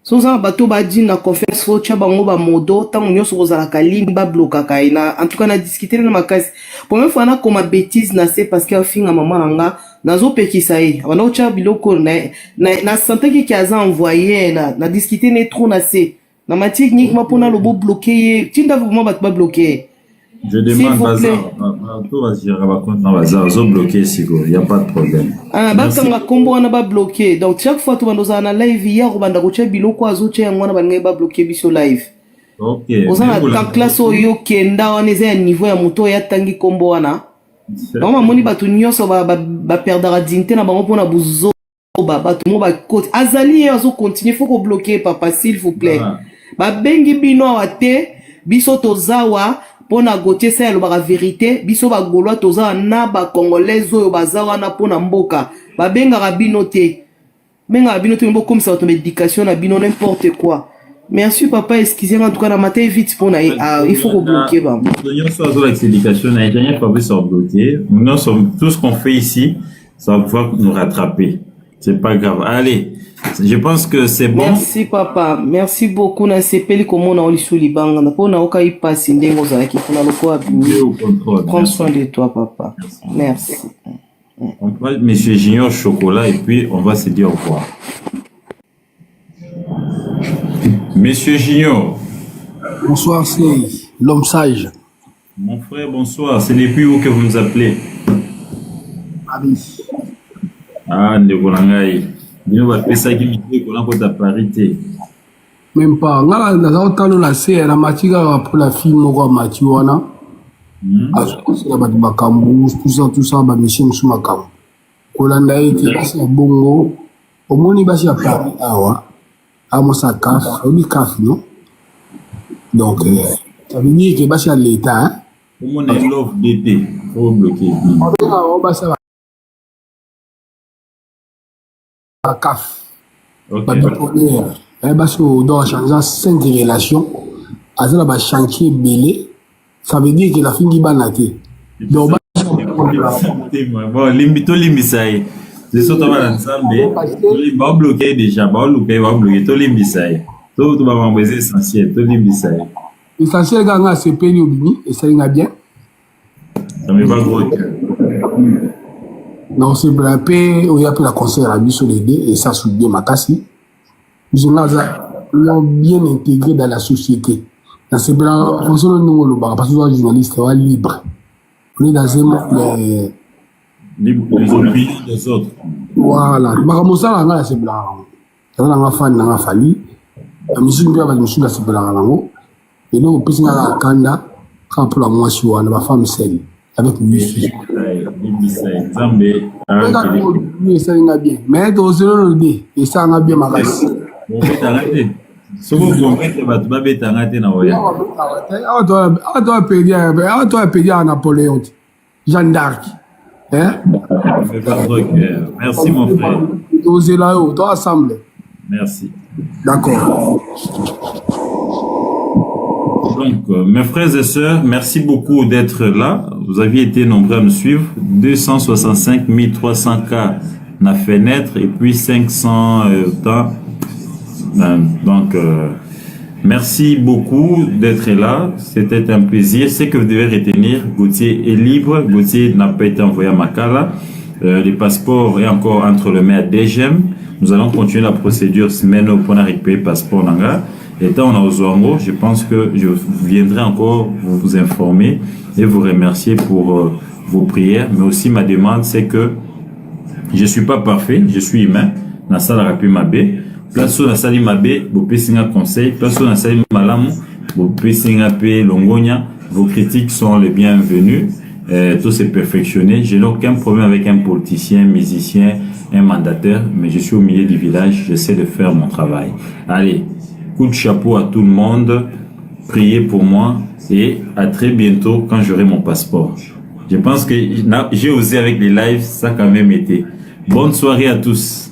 Soza bato ba di na conference faut cha bango ba modo tango nyoso kozala kalimbi ba bloka kaina. En tout cas na discuter na makasi. Pour même fois na comme bêtise na c'est parce que finga maman nga nazo pekisa ye. Wana cha biloko na santé qui a envoyé na discuter ne trop na c'est. Na ma technique ma pona lobo bloquer. Tinda vraiment ba bloquer. Je demande bazar. Tout va se gérer compte dans bazar. Zo bloqué sigo, il y a pas de problème. Ah batanga kombo wana ba bloquer. Donc chaque fois tu bandoza na live hier banda ko cha biloko azo cha ngwana ba ngai ba bloquer biso live. OK. Ozana ta classe oyo kenda wana eza niveau ya moto ya tangi kombo wana. Mama moni batu nyonso ba perdra dignité na bango pona buzo batu mo ba côte azali azo continuer faut ko bloquer papa s'il vous plaît. Ba bengi bino awate biso tozawa pona Gauthier sa lo ba vérité biso ba golwa tozawa na ba congolais oyo bazawa na pona mboka ba benga rabino te. Benga rabino te mbo comme ça auto médication na bino n'importe quoi. Merci papa, excusez-moi en tout cas la matin vite pour il faut bloquer ba. Nous sommes l'explication, n'a rien pas sur bloquer. Nous sommes tout ce qu'on fait ici, ça va pouvoir nous rattraper. C'est pas grave. Allez, je pense que c'est bon. Merci papa, merci beaucoup na sepeli comme on a oli sous libanga na pona oka ipasse ndengo za ki kuna loko abimi. Prends soin de toi papa. Merci. On va monsieur Junior Chocolat et puis on va se dire au revoir. Monsieur Gignot. Bonsoir, c'est l'homme sage. Mon frère, bonsoir. C'est depuis où que vous nous appelez? Paris. Ah, Ndekolangai. Nous va faire ça qui me dit qu'on a pour ta parité. Même pas. On a entendu la série, la matière pour la fille, Moko Matiwana. C'est la Bakambu, tout ça, Bamishin Sumakam. Kolanda ete, c'est un bongo. Au moins, il va y avoir Paris. Ah, moi, ça casse, on casse, non? Donc, ça veut dire que c'est l'État, hein? Comment on est l'offre d'été? Faut bloquer. On va ça. La CAF. Parce que dans changer 5 relations, à ça, va chantier belé, ça veut dire que la fin qui va nater. Donc, bon, limito limbisaï. C'est ça, tu vas ensemble. Tu vas bloquer déjà, tu vas bloquer, tu limbisaï. Tu vas m'envoyer essentiel, tu limbisaï. L'essentiel, c'est payé au bini, et ça ira bien. Ça me va gros. Non, c'est pour la paix, il y a la conseil à la sur les deux, et ça, c'est bien ma casse. Ils ont bien intégré dans la société. Dans ce plan, on se le parce que les journalistes sont libres. On est dans un monde. Libre pour les opinions des autres. Voilà. Bakamosa là c'est blanc. Ça va fan na fali. La musique bien va nous sur c'est blanc là. Et donc on peut se la kanda quand pour la moi sur la femme seule avec lui. Zambé. Oui, ça ira bien. Mais dans le dé et ça ira bien ma race. Bon, t'arrêter. Ce que vous faites, va te bêter arrêter na oya. Ah toi payer à Napoléon. Jeanne d'Arc. Hein? Merci mon frère. Osez là-haut, toi ensemble. Merci. D'accord. Donc, mes frères et sœurs, merci beaucoup d'être là. Vous aviez été nombreux à me suivre. 265 300 cas na fenêtre et puis 500 temps. Donc, merci beaucoup d'être là. C'était un plaisir. Ce que vous devez retenir, Gauthier est libre. Gauthier n'a pas été envoyé à Makala. Le passeport est encore entre les mains à DGM. Nous allons continuer la procédure semaine pour récupérer le passeport Nanga. Étant on a Ozwango, je pense que je viendrai encore vous informer et vous remercier pour vos prières. Mais aussi ma demande, c'est que je suis pas parfait, je suis humain. Na sala rapi mabe. Place où na sali mabe, vous pouvez un conseil. Place où na sali malamu, vous pouvez un longonia. Vos critiques sont les bienvenues. Tout s'est perfectionné. Je n'ai aucun problème avec un politicien, musicien, un mandataire, mais je suis au milieu du village, j'essaie de faire mon travail. Allez, coup de chapeau à tout le monde, priez pour moi et à très bientôt quand j'aurai mon passeport. Je pense que j'ai osé avec les lives, ça a quand même été. Bonne soirée à tous.